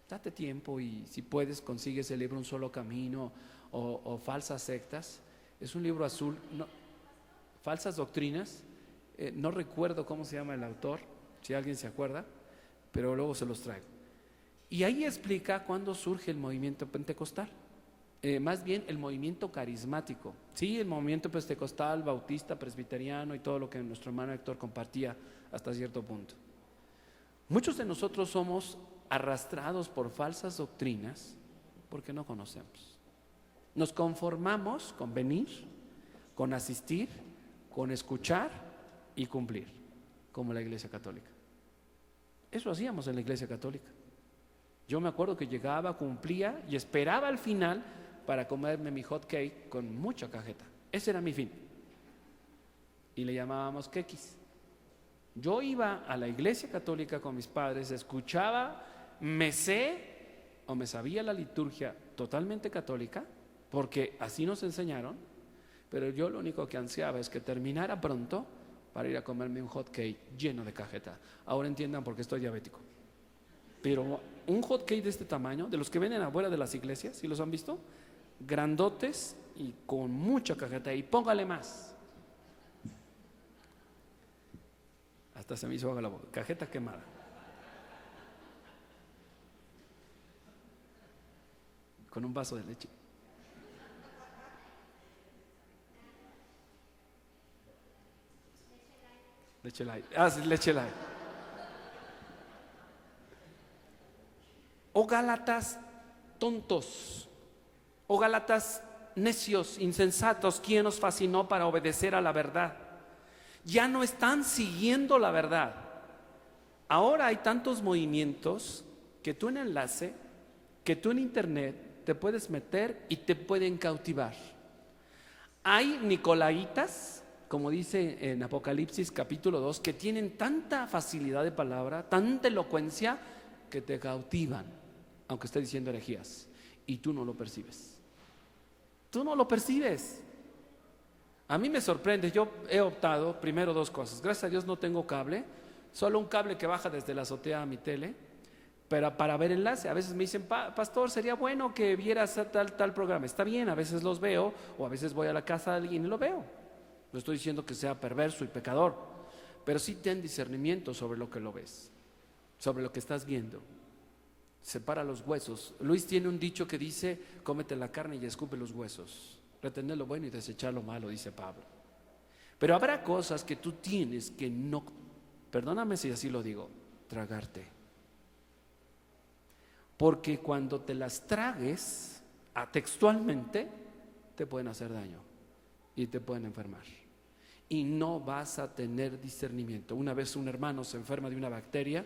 Date tiempo y si puedes consigues el libro Un Solo Camino o Falsas Sectas. Es un libro azul, no, Falsas Doctrinas. No recuerdo cómo se llama el autor, si alguien se acuerda, pero luego se los traigo. Y ahí explica cuándo surge el movimiento pentecostal, más bien el movimiento carismático. Sí, el movimiento pentecostal, bautista, presbiteriano y todo lo que nuestro hermano Héctor compartía hasta cierto punto. Muchos de nosotros somos arrastrados por falsas doctrinas porque no conocemos. Nos conformamos con venir, con asistir, con escuchar y cumplir, como la Iglesia Católica. Eso hacíamos en la Iglesia Católica. Yo me acuerdo que llegaba, cumplía y esperaba al final para comerme mi hot cake con mucha cajeta. Ese era mi fin. Y le llamábamos quequis. Yo iba a la Iglesia Católica con mis padres, escuchaba, me sabía la liturgia totalmente católica, porque así nos enseñaron, pero yo lo único que ansiaba es que terminara pronto para ir a comerme un hot cake lleno de cajeta. Ahora entiendan por qué estoy diabético. Pero un hot cake de este tamaño, de los que venden afuera de las iglesias, ¿sí los han visto? Grandotes y con mucha cajeta, y póngale más. Hasta se me hizo agua la boca, cajeta quemada. Con un vaso de leche. Leche light. Ah, sí, leche light. O Gálatas tontos, o Gálatas necios, insensatos, ¿quién os fascinó para obedecer a la verdad? Ya no están siguiendo la verdad. Ahora hay tantos movimientos que tú en enlace, que tú en internet te puedes meter y te pueden cautivar. Hay nicolaitas, como dice en Apocalipsis capítulo 2, que tienen tanta facilidad de palabra, tanta elocuencia, que te cautivan, aunque esté diciendo herejías, y tú no lo percibes. Tú no lo percibes. A mí me sorprende, yo he optado primero dos cosas. Gracias a Dios no tengo cable, solo un cable que baja desde la azotea a mi tele, pero para ver enlace. A veces me dicen, pastor, sería bueno que vieras tal programa. Está bien, a veces los veo, o a veces voy a la casa de alguien y lo veo. No estoy diciendo que sea perverso y pecador, pero sí ten discernimiento sobre lo que lo ves, sobre lo que estás viendo. Separa los huesos. Luis tiene un dicho que dice: cómete la carne y escupe los huesos, retener lo bueno y desechar lo malo, dice Pablo. Pero habrá cosas que tú tienes que no, perdóname si así lo digo, tragarte. Porque cuando te las tragues textualmente, te pueden hacer daño y te pueden enfermar. Y no vas a tener discernimiento. Una vez un hermano se enferma de una bacteria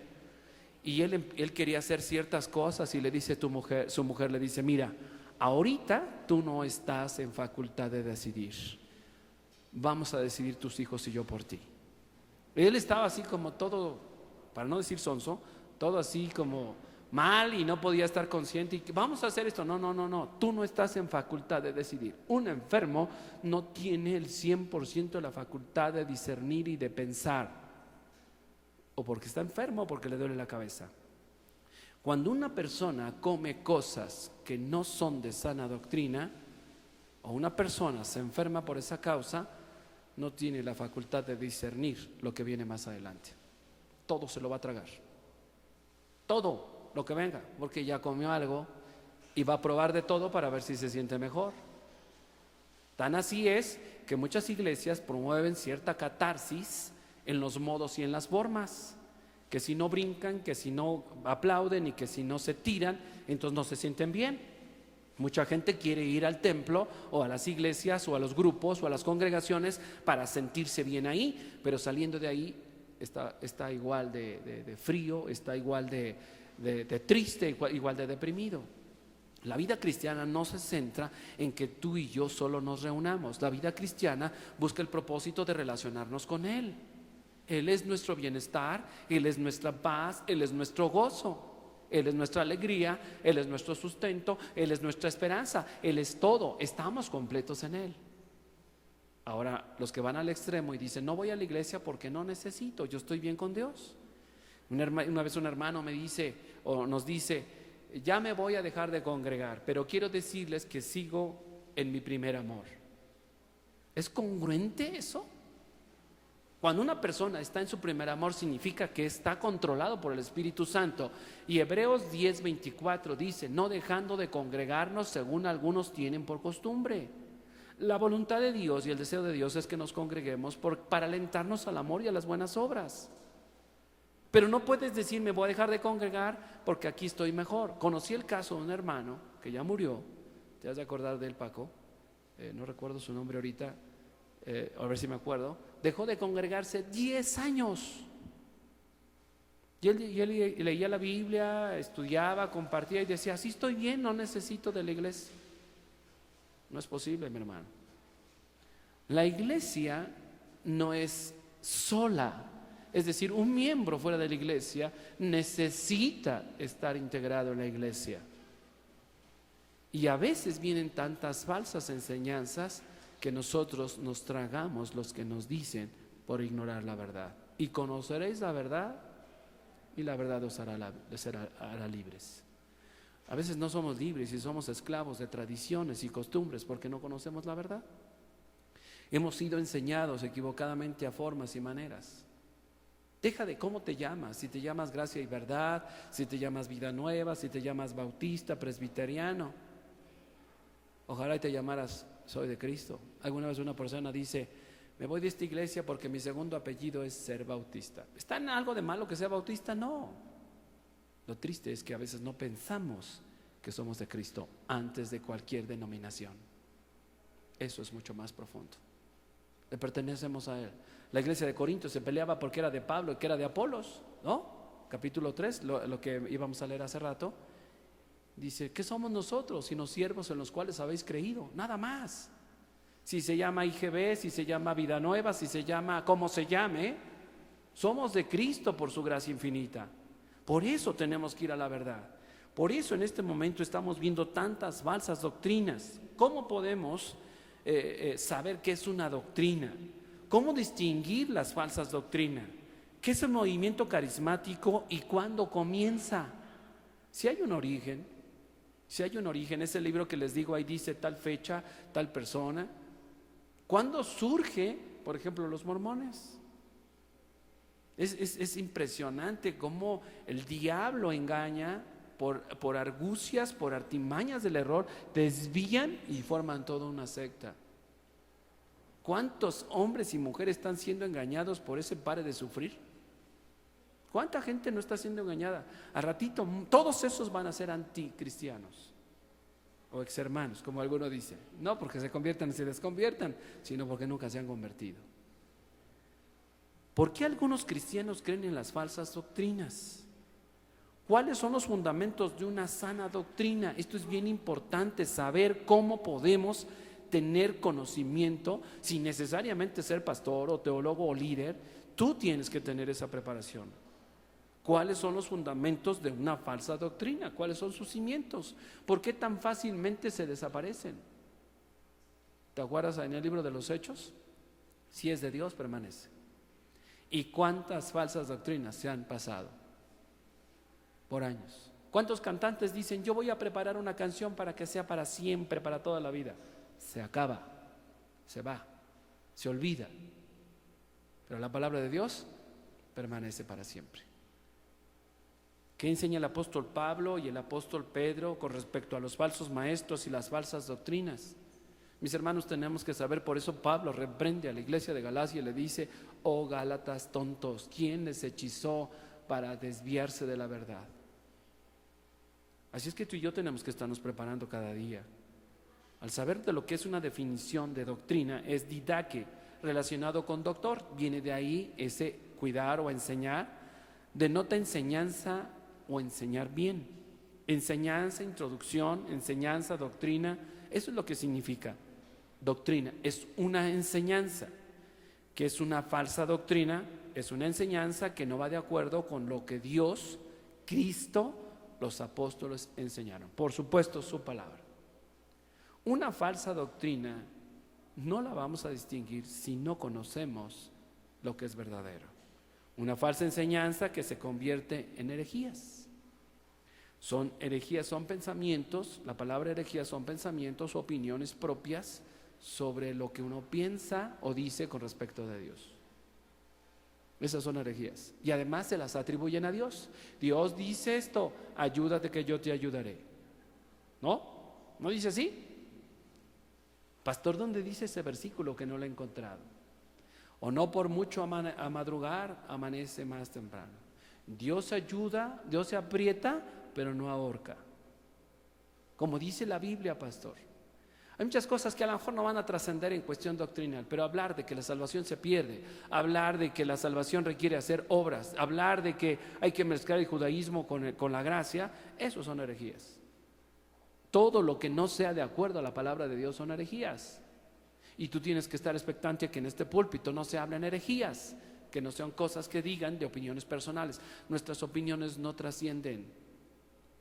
y él quería hacer ciertas cosas y le dice su mujer le dice: mira, ahorita tú no estás en facultad de decidir. Vamos a decidir tus hijos y yo por ti. Él estaba así como todo, para no decir sonso, todo así como mal y no podía estar consciente y vamos a hacer esto. No, tú no estás en facultad de decidir. Un enfermo no tiene el 100% de la facultad de discernir y de pensar, o porque está enfermo o porque le duele la cabeza. Cuando una persona come cosas que no son de sana doctrina, o una persona se enferma por esa causa, no tiene la facultad de discernir lo que viene más adelante. Todo se lo va a tragar, todo lo que venga, porque ya comió algo y va a probar de todo para ver si se siente mejor. Tan así es que muchas iglesias promueven cierta catarsis en los modos y en las formas, que si no brincan, que si no aplauden y que si no se tiran, entonces no se sienten bien. Mucha gente quiere ir al templo o a las iglesias o a los grupos o a las congregaciones para sentirse bien ahí, pero saliendo de ahí está igual de frío, está igual de triste, igual de deprimido. La vida cristiana no se centra en que tú y yo solo nos reunamos. La vida cristiana busca el propósito de relacionarnos con Él. Él es nuestro bienestar, Él es nuestra paz, Él es nuestro gozo, Él es nuestra alegría, Él es nuestro sustento, Él es nuestra esperanza, Él es todo. Estamos completos en Él. Ahora, los que van al extremo y dicen, no voy a la iglesia porque no necesito, yo estoy bien con Dios. Una vez un hermano me dice, o nos dice, ya me voy a dejar de congregar, pero quiero decirles que sigo en mi primer amor. ¿Es congruente eso? Cuando una persona está en su primer amor, significa que está controlado por el Espíritu Santo. Y Hebreos 10:24 dice, no dejando de congregarnos según algunos tienen por costumbre. La voluntad de Dios y el deseo de Dios es que nos congreguemos para alentarnos al amor y a las buenas obras. Pero no puedes decir, me voy a dejar de congregar porque aquí estoy mejor. Conocí el caso de un hermano que ya murió, te has de acordar de él, Paco, no recuerdo su nombre ahorita, a ver si me acuerdo. Dejó de congregarse 10 años. Y él leía la Biblia, estudiaba, compartía y decía, así estoy bien, no necesito de la iglesia. No es posible, mi hermano. La iglesia no es sola. Es decir, un miembro fuera de la iglesia necesita estar integrado en la iglesia. Y a veces vienen tantas falsas enseñanzas que nosotros nos tragamos los que nos dicen por ignorar la verdad. Y conoceréis la verdad y la verdad os hará libres. A veces no somos libres y somos esclavos de tradiciones y costumbres porque no conocemos la verdad. Hemos sido enseñados equivocadamente a formas y maneras. Deja de cómo te llamas, si te llamas Gracia y Verdad, si te llamas Vida Nueva, si te llamas Bautista, Presbiteriano. Ojalá y te llamaras Soy de Cristo. Alguna vez una persona dice, me voy de esta iglesia porque mi segundo apellido es ser bautista. ¿Está en algo de malo que sea bautista? No. Lo triste es que a veces no pensamos que somos de Cristo antes de cualquier denominación. Eso es mucho más profundo. Le pertenecemos a Él. La iglesia de Corinto se peleaba porque era de Pablo y que era de Apolos, ¿no? Capítulo 3, lo que íbamos a leer hace rato. Dice, ¿qué somos nosotros sino siervos en los cuales habéis creído? Nada más. Si se llama IGB, si se llama Vida Nueva, si se llama como se llame, somos de Cristo por su gracia infinita. Por eso tenemos que ir a la verdad. Por eso en este momento estamos viendo tantas falsas doctrinas. ¿Cómo podemos saber qué es una doctrina? ¿Cómo distinguir las falsas doctrinas? ¿Qué es el movimiento carismático y cuándo comienza? Si hay un origen, ese libro que les digo ahí dice tal fecha, tal persona. ¿Cuándo surge, por ejemplo, los mormones? Es impresionante cómo el diablo engaña por argucias, por artimañas del error, desvían y forman toda una secta. ¿Cuántos hombres y mujeres están siendo engañados por ese pare de sufrir? ¿Cuánta gente no está siendo engañada? A ratito todos esos van a ser anticristianos o exhermanos, como alguno dice. No porque se conviertan y se desconviertan, sino porque nunca se han convertido. ¿Por qué algunos cristianos creen en las falsas doctrinas? ¿Cuáles son los fundamentos de una sana doctrina? Esto es bien importante, saber cómo podemos tener conocimiento sin necesariamente ser pastor o teólogo o líder. Tú tienes que tener esa preparación. ¿Cuáles son los fundamentos de una falsa doctrina? ¿Cuáles son sus cimientos? ¿Por qué tan fácilmente se desaparecen? ¿Te acuerdas en el libro de los Hechos? Si es de Dios, permanece. ¿Y cuántas falsas doctrinas se han pasado? Por años. ¿Cuántos cantantes dicen, yo voy a preparar una canción para que sea para siempre, para toda la vida? Se acaba, se va, se olvida. Pero la palabra de Dios permanece para siempre. ¿Qué enseña el apóstol Pablo y el apóstol Pedro con respecto a los falsos maestros y las falsas doctrinas? Mis hermanos, tenemos que saber, por eso Pablo reprende a la iglesia de Galacia y le dice, oh Gálatas tontos, ¿quién les hechizó para desviarse de la verdad? Así es que tú y yo tenemos que estarnos preparando cada día. Al saber de lo que es una definición de doctrina, es didaque, relacionado con doctor. Viene de ahí ese cuidar o enseñar, denota enseñanza o enseñar bien. Enseñanza, introducción, enseñanza, doctrina, eso es lo que significa doctrina. Es una enseñanza, que es una falsa doctrina, es una enseñanza que no va de acuerdo con lo que Dios, Cristo, los apóstoles enseñaron. Por supuesto, su palabra. Una falsa doctrina no la vamos a distinguir si no conocemos lo que es verdadero. Una falsa enseñanza que se convierte en herejías. Son herejías, son pensamientos, la palabra herejía son pensamientos, opiniones propias sobre lo que uno piensa o dice con respecto de Dios. Esas son herejías. Y además se las atribuyen a Dios. Dios dice esto, ayúdate que yo te ayudaré. ¿No? ¿No dice así? Pastor, ¿dónde dice ese versículo que no lo he encontrado? O no por mucho a madrugar, amanece más temprano. Dios ayuda, Dios se aprieta, pero no ahorca. Como dice la Biblia, pastor. Hay muchas cosas que a lo mejor no van a trascender en cuestión doctrinal, pero hablar de que la salvación se pierde, hablar de que la salvación requiere hacer obras, hablar de que hay que mezclar el judaísmo con la gracia, eso son herejías. Todo lo que no sea de acuerdo a la palabra de Dios son herejías. Y tú tienes que estar expectante a que en este púlpito no se hablen herejías, que no sean cosas que digan de opiniones personales. Nuestras opiniones no trascienden.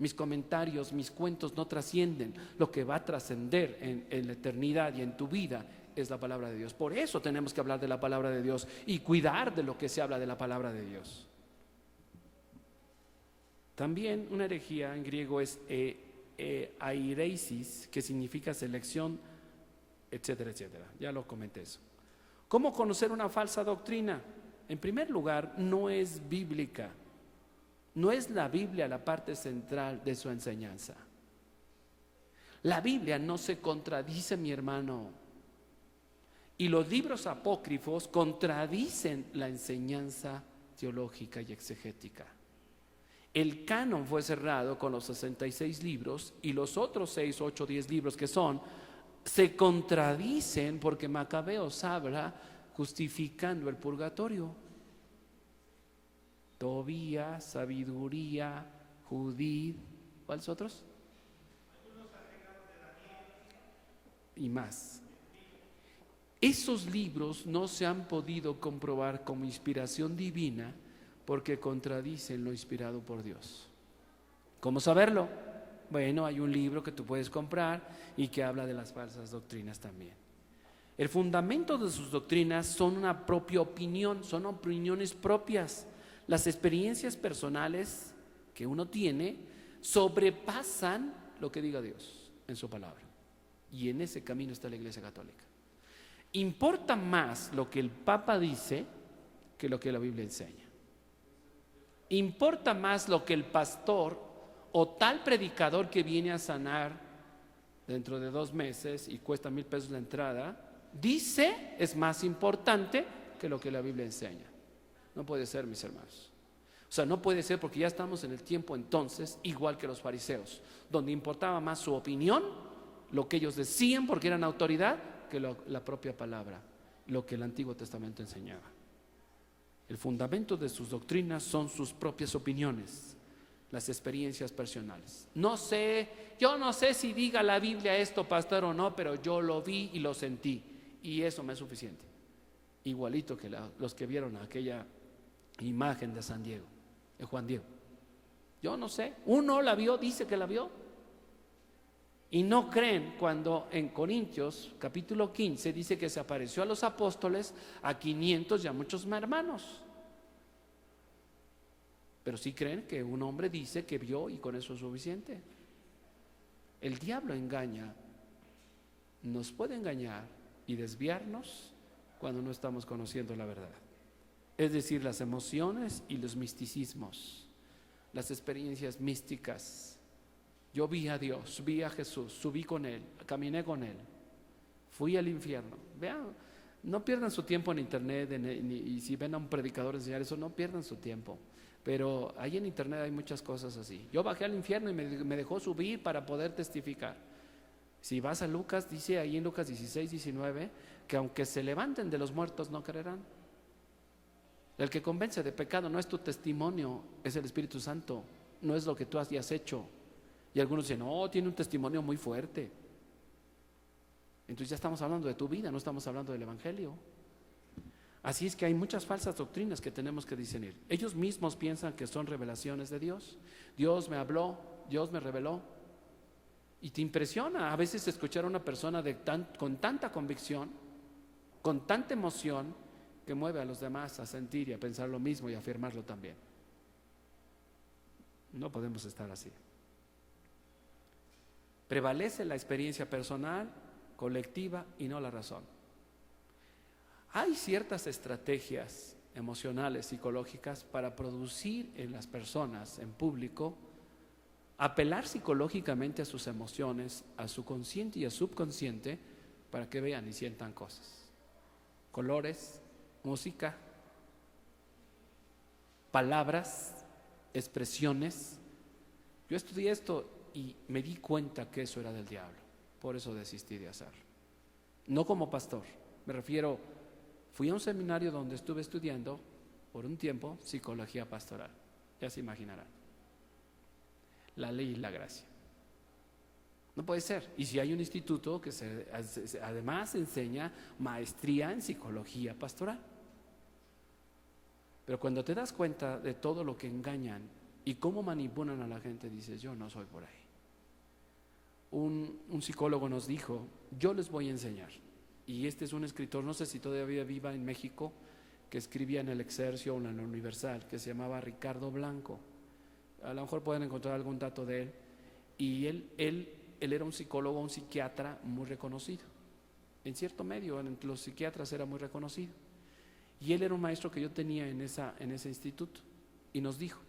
Mis comentarios, mis cuentos no trascienden. Lo que va a trascender en la eternidad y en tu vida es la palabra de Dios. Por eso tenemos que hablar de la palabra de Dios y cuidar de lo que se habla de la palabra de Dios. También una herejía en griego es aireisis, que significa selección, etcétera, etcétera. Ya lo comenté eso. ¿Cómo conocer una falsa doctrina? En primer lugar, no es bíblica. No es la Biblia la parte central de su enseñanza. La Biblia no se contradice, mi hermano. Y los libros apócrifos contradicen la enseñanza teológica y exegética. El canon fue cerrado con los 66 libros y los otros 6, 8, 10 libros que se contradicen porque Macabeos habla justificando el purgatorio. Tobías, Sabiduría, Judith, ¿cuáles otros? Y más. Esos libros no se han podido comprobar como inspiración divina porque contradicen lo inspirado por Dios. ¿Cómo saberlo? Bueno, hay un libro que tú puedes comprar y que habla de las falsas doctrinas también. El fundamento de sus doctrinas son una propia opinión, son opiniones propias. Las experiencias personales que uno tiene sobrepasan lo que diga Dios en su palabra. Y en ese camino está la Iglesia Católica. Importa más lo que el Papa dice que lo que la Biblia enseña. Importa más lo que el pastor o tal predicador que viene a sanar dentro de 2 meses y cuesta $1,000 la entrada, dice, es más importante que lo que la Biblia enseña. No puede ser, mis hermanos. O sea, no puede ser porque ya estamos en el tiempo entonces igual que los fariseos, donde importaba más su opinión, lo que ellos decían porque eran autoridad, que la propia palabra, lo que el Antiguo Testamento enseñaba. El fundamento de sus doctrinas son sus propias opiniones, las experiencias personales. Yo no sé si diga la Biblia esto, pastor, o no, pero yo lo vi y lo sentí, y eso me es suficiente. Igualito que los que vieron aquella imagen de San Diego, de Juan Diego. Yo no sé, uno la vio, dice que la vio, y no creen cuando en Corintios capítulo 15 dice que se apareció a los apóstoles, a 500 y a muchos hermanos. Pero sí creen que un hombre dice que vio y con eso es suficiente. El diablo engaña, nos puede engañar y desviarnos cuando no estamos conociendo la verdad. Es decir, las emociones y los misticismos, las experiencias místicas. Yo vi a Dios, vi a Jesús, subí con Él, caminé con Él, fui al infierno. Vean, no pierdan su tiempo en internet y si ven a un predicador enseñar eso, no pierdan su tiempo. Pero ahí en internet hay muchas cosas así. Yo bajé al infierno y me dejó subir para poder testificar. Si vas a Lucas, dice ahí en Lucas 16, 19, que aunque se levanten de los muertos no creerán. El que convence de pecado no es tu testimonio, es el Espíritu Santo, no es lo que tú hayas hecho. Y algunos dicen, no, tiene un testimonio muy fuerte. Entonces ya estamos hablando de tu vida, no estamos hablando del Evangelio. Así es que hay muchas falsas doctrinas que tenemos que discernir. Ellos mismos piensan que son revelaciones de Dios. Dios me habló, Dios me reveló. Y te impresiona a veces escuchar a una persona con tanta convicción, con tanta emoción, que mueve a los demás a sentir y a pensar lo mismo y a afirmarlo también. No podemos estar así. Prevalece la experiencia personal, colectiva y no la razón. Hay ciertas estrategias emocionales, psicológicas para producir en las personas, en público, apelar psicológicamente a sus emociones, a su consciente y a subconsciente, para que vean y sientan cosas. Colores, música, palabras, expresiones. Yo estudié esto y me di cuenta que eso era del diablo. Por eso desistí de hacerlo. No como pastor, me refiero, fui a un seminario donde estuve estudiando por un tiempo psicología pastoral. Ya se imaginarán. La ley y la gracia. No puede ser. Y si hay un instituto que además enseña maestría en psicología pastoral. Pero cuando te das cuenta de todo lo que engañan y cómo manipulan a la gente, dices, yo no soy por ahí. Un psicólogo nos dijo, yo les voy a enseñar. Y este es un escritor, no sé si todavía viva en México, que escribía en el Excelsior o en el Universal, que se llamaba Ricardo Blanco. A lo mejor pueden encontrar algún dato de él. Y él era un psicólogo, un psiquiatra muy reconocido. En cierto medio, entre los psiquiatras era muy reconocido. Y él era un maestro que yo tenía en ese instituto. Y nos dijo,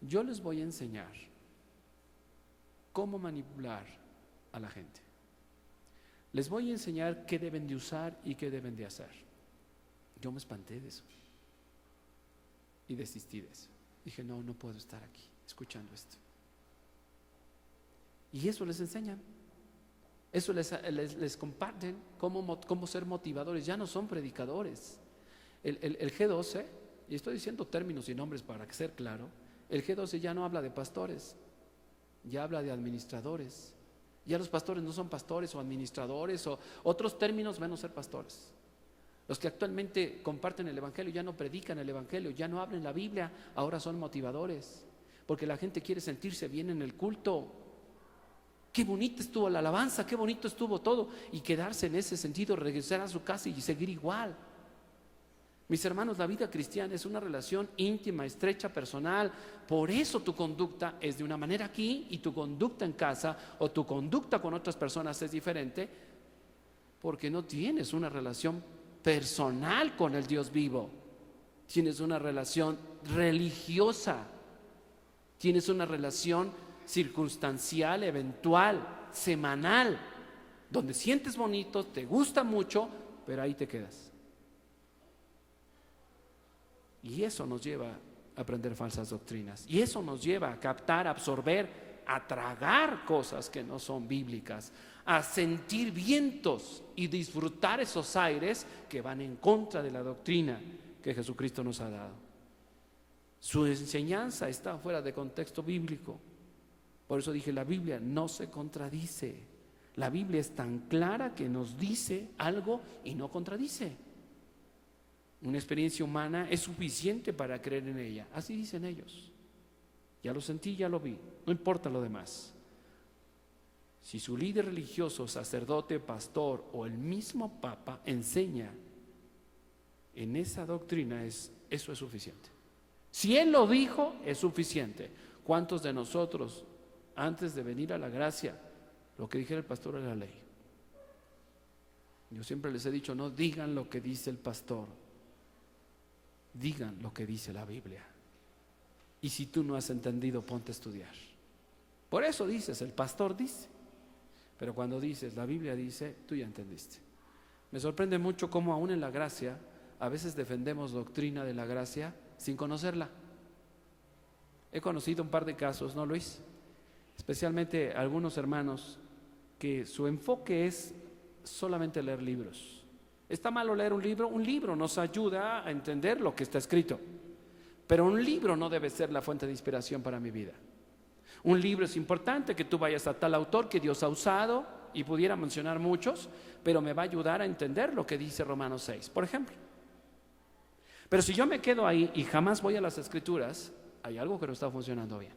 yo les voy a enseñar cómo manipular a la gente. Les voy a enseñar qué deben de usar y qué deben de hacer. Yo me espanté de eso. Y desistí de eso. Dije, no puedo estar aquí escuchando esto. Y eso les enseñan. Eso les comparten cómo ser motivadores. Ya no son predicadores. El G12, y estoy diciendo términos y nombres para que ser claro, el G12 ya no habla de pastores, ya habla de administradores. Ya los pastores no son pastores o administradores o otros términos menos ser pastores. Los que actualmente comparten el Evangelio ya no predican el Evangelio, ya no hablan la Biblia, ahora son motivadores, porque la gente quiere sentirse bien en el culto. Qué bonita estuvo la alabanza, qué bonito estuvo todo, y quedarse en ese sentido, regresar a su casa y seguir igual. Mis hermanos, la vida cristiana es una relación íntima, estrecha, personal. Por eso tu conducta es de una manera aquí y tu conducta en casa o tu conducta con otras personas es diferente, porque no tienes una relación personal con el Dios vivo. Tienes una relación religiosa, tienes una relación circunstancial, eventual, semanal, donde sientes bonito, te gusta mucho, pero ahí te quedas. Y eso nos lleva a aprender falsas doctrinas. Y eso nos lleva a captar, a absorber, a tragar cosas que no son bíblicas, a sentir vientos y disfrutar esos aires que van en contra de la doctrina que Jesucristo nos ha dado. Su enseñanza está fuera de contexto bíblico. Por eso dije, la Biblia no se contradice. La Biblia es tan clara que nos dice algo y no contradice. Una experiencia humana es suficiente para creer en ella. Así dicen ellos. Ya lo sentí, ya lo vi. No importa lo demás. Si su líder religioso, sacerdote, pastor o el mismo papa enseña en esa doctrina, eso es suficiente. Si él lo dijo, es suficiente. ¿Cuántos de nosotros, antes de venir a la gracia, lo que dijera el pastor era la ley? Yo siempre les he dicho, no digan lo que dice el pastor, digan lo que dice la Biblia. Y si tú no has entendido, ponte a estudiar. Por eso dices, el pastor dice. Pero cuando dices, la Biblia dice, tú ya entendiste. Me sorprende mucho cómo aún en la gracia, a veces defendemos doctrina de la gracia sin conocerla. He conocido un par de casos, ¿no, Luis? Especialmente algunos hermanos que su enfoque es solamente leer libros. ¿Está malo leer un libro? Un libro nos ayuda a entender lo que está escrito. Pero un libro no debe ser la fuente de inspiración para mi vida. Un libro es importante, que tú vayas a tal autor que Dios ha usado, y pudiera mencionar muchos, pero me va a ayudar a entender lo que dice Romanos 6, por ejemplo. Pero si yo me quedo ahí y jamás voy a las Escrituras, hay algo que no está funcionando bien.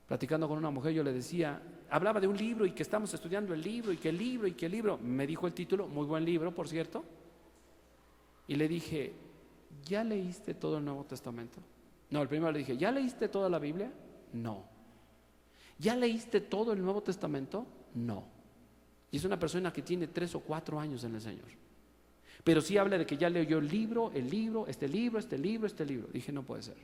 Platicando con una mujer, yo le decía, hablaba de un libro y que estamos estudiando el libro y que el libro y que el libro. Me dijo el título, muy buen libro, por cierto. Y le dije, ¿ya leíste todo el Nuevo Testamento? No, el primero le dije, ¿ya leíste toda la Biblia? No. ¿Ya leíste todo el Nuevo Testamento? No. Y es una persona que tiene 3 o 4 años en el Señor. Pero sí habla de que ya leyó el libro, este libro, este libro, este libro. Dije, no puede ser.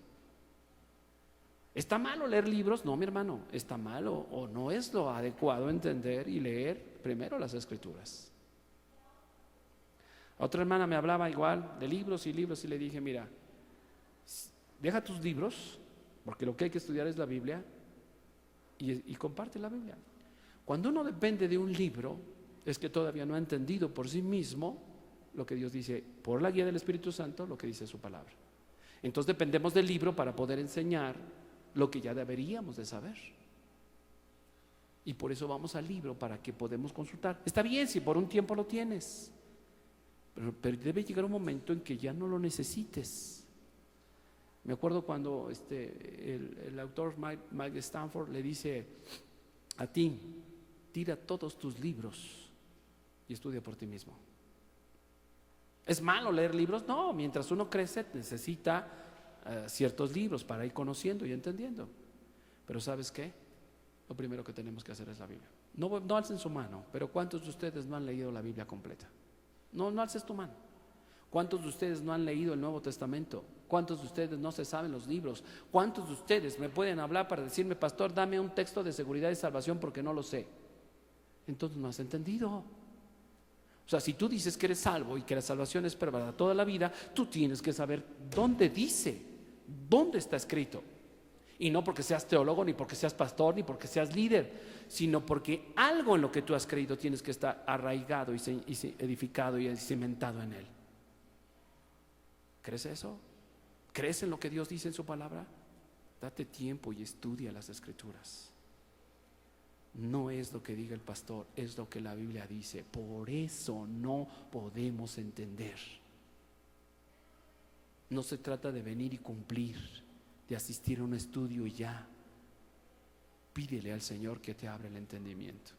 ¿Está malo leer libros? No, mi hermano, está malo o no es lo adecuado entender y leer primero las Escrituras. Otra hermana me hablaba igual de libros y libros y le dije, mira, deja tus libros, porque lo que hay que estudiar es la Biblia, y comparte la Biblia. Cuando uno depende de un libro, es que todavía no ha entendido por sí mismo lo que Dios dice, por la guía del Espíritu Santo, lo que dice su palabra. Entonces dependemos del libro para poder enseñar lo que ya deberíamos de saber. Y por eso vamos al libro, para que podamos consultar. Está bien si por un tiempo lo tienes, pero debe llegar un momento en que ya no lo necesites. Me acuerdo cuando el autor Mike Stanford le dice a Tim, tira todos tus libros y estudia por ti mismo. ¿Es malo leer libros? No, mientras uno crece necesita ciertos libros para ir conociendo y entendiendo. Pero ¿sabes qué? Lo primero que tenemos que hacer es la Biblia. No alcen su mano, pero ¿cuántos de ustedes no han leído la Biblia completa? No alces tu mano. ¿Cuántos de ustedes no han leído el Nuevo Testamento? ¿Cuántos de ustedes no se saben los libros? ¿Cuántos de ustedes me pueden hablar para decirme, pastor, dame un texto de seguridad y salvación porque no lo sé? Entonces no has entendido. O sea, si tú dices que eres salvo y que la salvación es para toda la vida, tú tienes que saber dónde dice, dónde está escrito. Y no porque seas teólogo, ni porque seas pastor, ni porque seas líder, sino porque algo en lo que tú has creído tienes que estar arraigado y edificado y cimentado en él. ¿Crees eso? ¿Crees en lo que Dios dice en su palabra? Date tiempo y estudia las Escrituras. No es lo que diga el pastor, es lo que la Biblia dice. Por eso no podemos entender. No se trata de venir y cumplir, de asistir a un estudio y ya. Pídele al Señor que te abra el entendimiento.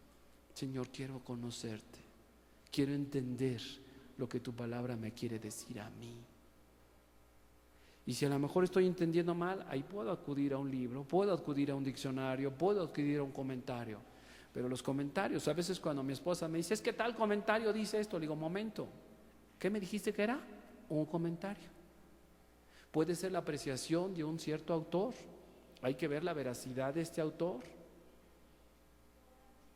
Señor, quiero conocerte, quiero entender lo que tu palabra me quiere decir a mí. Y si a lo mejor estoy entendiendo mal, ahí puedo acudir a un libro, puedo acudir a un diccionario, puedo acudir a un comentario. Pero los comentarios, a veces cuando mi esposa me dice, es que tal comentario dice esto, le digo, momento, ¿qué me dijiste que era? Un comentario. Puede ser la apreciación de un cierto autor, hay que ver la veracidad de este autor.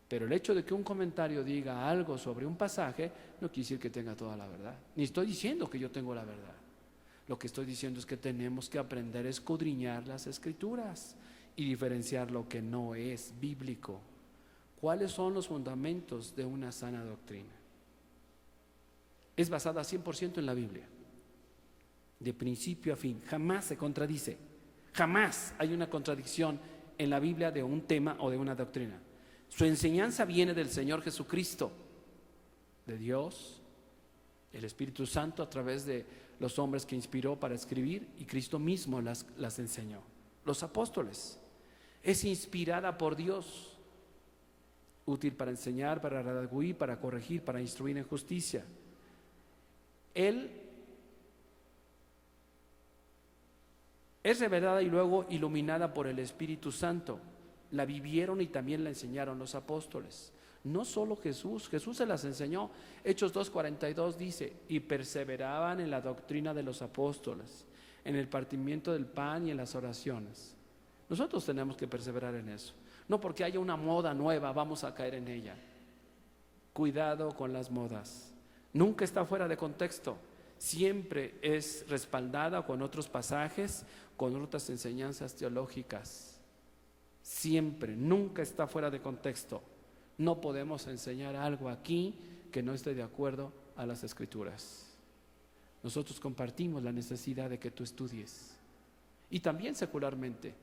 Pero el hecho de que un comentario diga algo sobre un pasaje no quiere decir que tenga toda la verdad. Ni estoy diciendo que yo tengo la verdad. Lo que estoy diciendo es que tenemos que aprender a escudriñar las Escrituras y diferenciar lo que no es bíblico. ¿Cuáles son los fundamentos de una sana doctrina? Es basada 100% en la Biblia, de principio a fin. Jamás se contradice, jamás hay una contradicción en la Biblia de un tema o de una doctrina. Su enseñanza viene del Señor Jesucristo, de Dios, el Espíritu Santo a través de los hombres que inspiró para escribir, y Cristo mismo las enseñó. Los apóstoles. Es inspirada por Dios, útil para enseñar, para redarguir, para corregir, para instruir en justicia. Él es revelada y luego iluminada por el Espíritu Santo. La vivieron y también la enseñaron los apóstoles. No solo Jesús se las enseñó. Hechos 2:42 dice, y perseveraban en la doctrina de los apóstoles, en el partimiento del pan y en las oraciones. Nosotros tenemos que perseverar en eso. No porque haya una moda nueva vamos a caer en ella. Cuidado con las modas. Nunca está fuera de contexto. Siempre es respaldada con otros pasajes, con otras enseñanzas teológicas. Siempre, nunca está fuera de contexto. No podemos enseñar algo aquí que no esté de acuerdo a las Escrituras. Nosotros compartimos la necesidad de que tú estudies. Y también secularmente.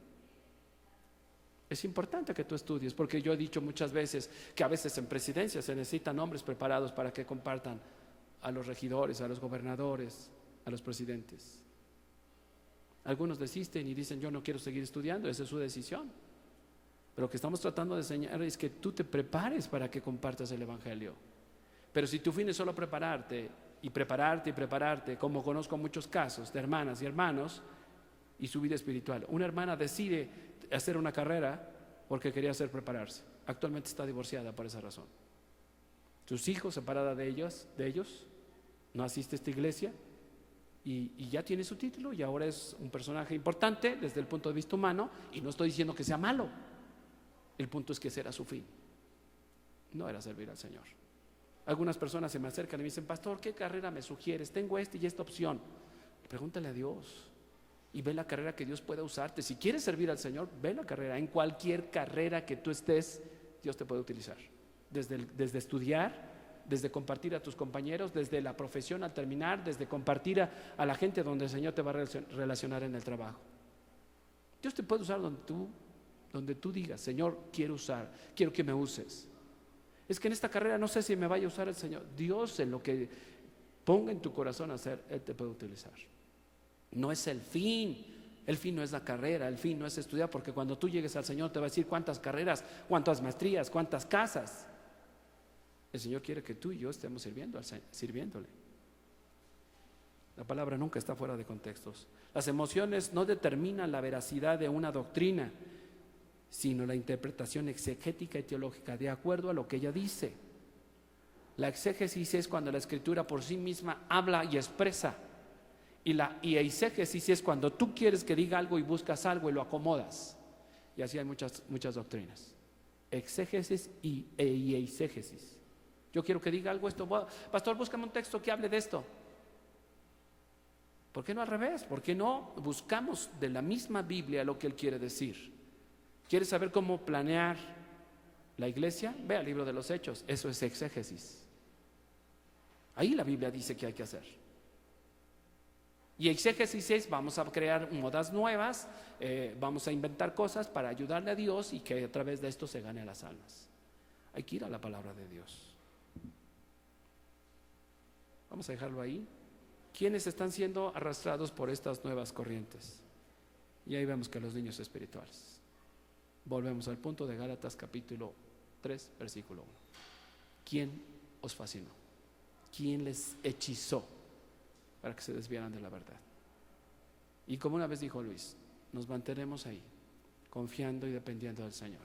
Es importante que tú estudies, porque yo he dicho muchas veces que a veces en presidencia se necesitan hombres preparados para que compartan a los regidores, a los gobernadores, a los presidentes. Algunos desisten y dicen: yo no quiero seguir estudiando, esa es su decisión. Pero lo que estamos tratando de enseñar es que tú te prepares para que compartas el evangelio. Pero si tu fin es solo prepararte y prepararte y prepararte, como conozco muchos casos de hermanas y hermanos y su vida espiritual. Una hermana decide hacer una carrera porque quería prepararse. Actualmente está divorciada por esa razón. Sus hijos, separada de ellos, no asiste a esta iglesia y ya tiene su título y ahora es un personaje importante desde el punto de vista humano, y no estoy diciendo que sea malo. El punto es que ese era su fin. No era servir al Señor. Algunas personas se me acercan y me dicen: pastor, ¿qué carrera me sugieres? Tengo esta y esta opción. Pregúntale a Dios y ve la carrera que Dios pueda usarte. Si quieres servir al Señor, ve la carrera. En cualquier carrera que tú estés, Dios te puede utilizar. Desde estudiar, desde compartir a tus compañeros, desde la profesión al terminar, desde compartir a la gente donde el Señor te va a relacionar en el trabajo. Dios te puede usar donde tú digas: Señor, quiero que me uses. Es que en esta carrera no sé si me vaya a usar el Señor. Dios, en lo que ponga en tu corazón hacer, Él te puede utilizar. No es el fin no es la carrera, el fin no es estudiar, porque cuando tú llegues al Señor te va a decir cuántas carreras, cuántas maestrías, cuántas casas. El Señor quiere que tú y yo estemos sirviéndole. La palabra nunca está fuera de contextos. Las emociones no determinan la veracidad de una doctrina, sino la interpretación exegética y teológica de acuerdo a lo que ella dice. La exégesis es cuando la escritura por sí misma habla y expresa, y eisegesis es cuando tú quieres que diga algo y buscas algo y lo acomodas. Y así hay muchas doctrinas: exégesis y eisegesis. Yo quiero que diga algo esto: pastor, búscame un texto que hable de esto. ¿Por qué no al revés? ¿Por qué no buscamos de la misma Biblia lo que Él quiere decir? ¿Quieres saber cómo planear la iglesia? Ve al libro de los Hechos. Eso es exégesis. Ahí la Biblia dice que hay que hacer. Y exégesis es: vamos a crear modas nuevas, vamos a inventar cosas para ayudarle a Dios y que a través de esto se gane las almas. Hay que ir a la palabra de Dios. Vamos a dejarlo ahí. ¿Quiénes están siendo arrastrados por estas nuevas corrientes? Y ahí vemos que los niños espirituales. Volvemos al punto de Gálatas capítulo 3, versículo 1. ¿Quién os fascinó? ¿Quién les hechizó para que se desviaran de la verdad? Y como una vez dijo Luis, nos mantenemos ahí, confiando y dependiendo del Señor.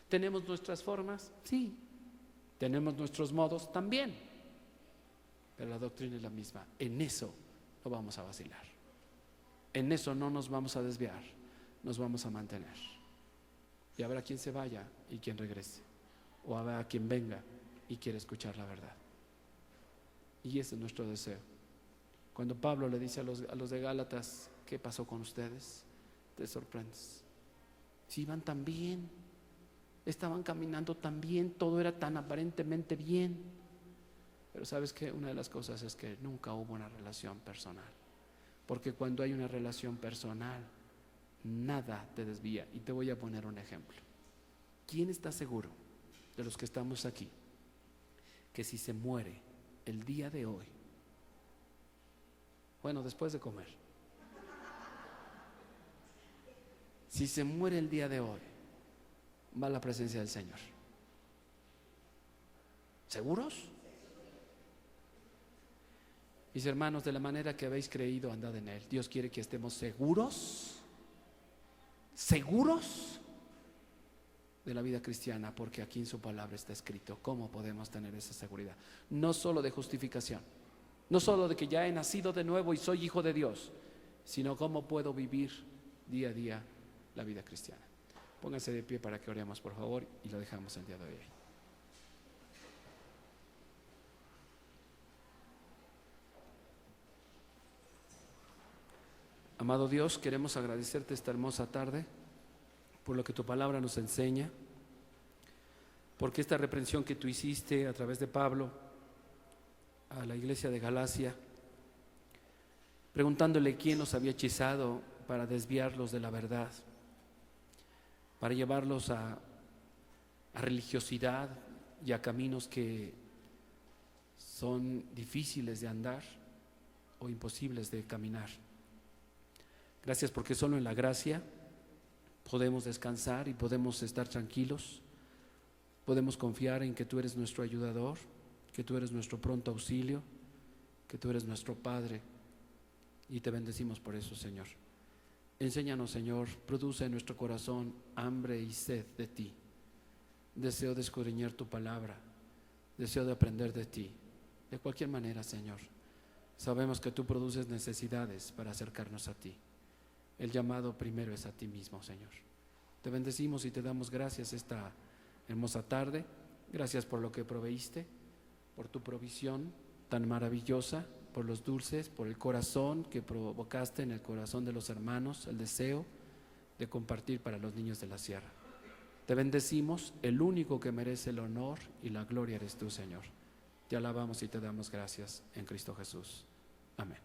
¿Tenemos nuestras formas? Sí. ¿Tenemos nuestros modos? También. Pero la doctrina es la misma. En eso no vamos a vacilar. En eso no nos vamos a desviar. Nos vamos a mantener. Y habrá quien se vaya y quien regrese, o habrá quien venga y quiere escuchar la verdad. Y ese es nuestro deseo. Cuando Pablo le dice a los de Gálatas: ¿qué pasó con ustedes? Te sorprendes. Si iban tan bien, estaban caminando tan bien, todo era tan aparentemente bien. Pero ¿sabes qué? Una de las cosas es que nunca hubo una relación personal. Porque cuando hay una relación personal, nada te desvía. Y te voy a poner un ejemplo. ¿Quién está seguro de los que estamos aquí que si se muere el día de hoy, bueno, después de comer, si se muere el día de hoy, va a la presencia del Señor? ¿Seguros? Mis hermanos, de la manera que habéis creído, andad en Él. Dios quiere que estemos seguros de la vida cristiana, porque aquí en su palabra está escrito cómo podemos tener esa seguridad. No solo de justificación, no solo de que ya he nacido de nuevo y soy hijo de Dios, sino cómo puedo vivir día a día la vida cristiana. Pónganse de pie para que oremos, por favor, y lo dejamos el día de hoy. Amado Dios, queremos agradecerte esta hermosa tarde por lo que tu palabra nos enseña, porque esta reprensión que tú hiciste a través de Pablo a la iglesia de Galacia, preguntándole quién los había hechizado para desviarlos de la verdad, para llevarlos a religiosidad y a caminos que son difíciles de andar o imposibles de caminar. Gracias porque solo en la gracia podemos descansar y podemos estar tranquilos, podemos confiar en que tú eres nuestro ayudador, que tú eres nuestro pronto auxilio, que tú eres nuestro Padre, y te bendecimos por eso, Señor. Enséñanos, Señor, produce en nuestro corazón hambre y sed de ti, deseo de escudriñar tu palabra, deseo de aprender de ti, de cualquier manera, Señor. Sabemos que tú produces necesidades para acercarnos a ti. El llamado primero es a ti mismo, Señor. Te bendecimos y te damos gracias esta hermosa tarde. Gracias por lo que proveíste, por tu provisión tan maravillosa, por los dulces, por el corazón que provocaste en el corazón de los hermanos, el deseo de compartir para los niños de la sierra. Te bendecimos, el único que merece el honor y la gloria eres tú, Señor. Te alabamos y te damos gracias en Cristo Jesús. Amén.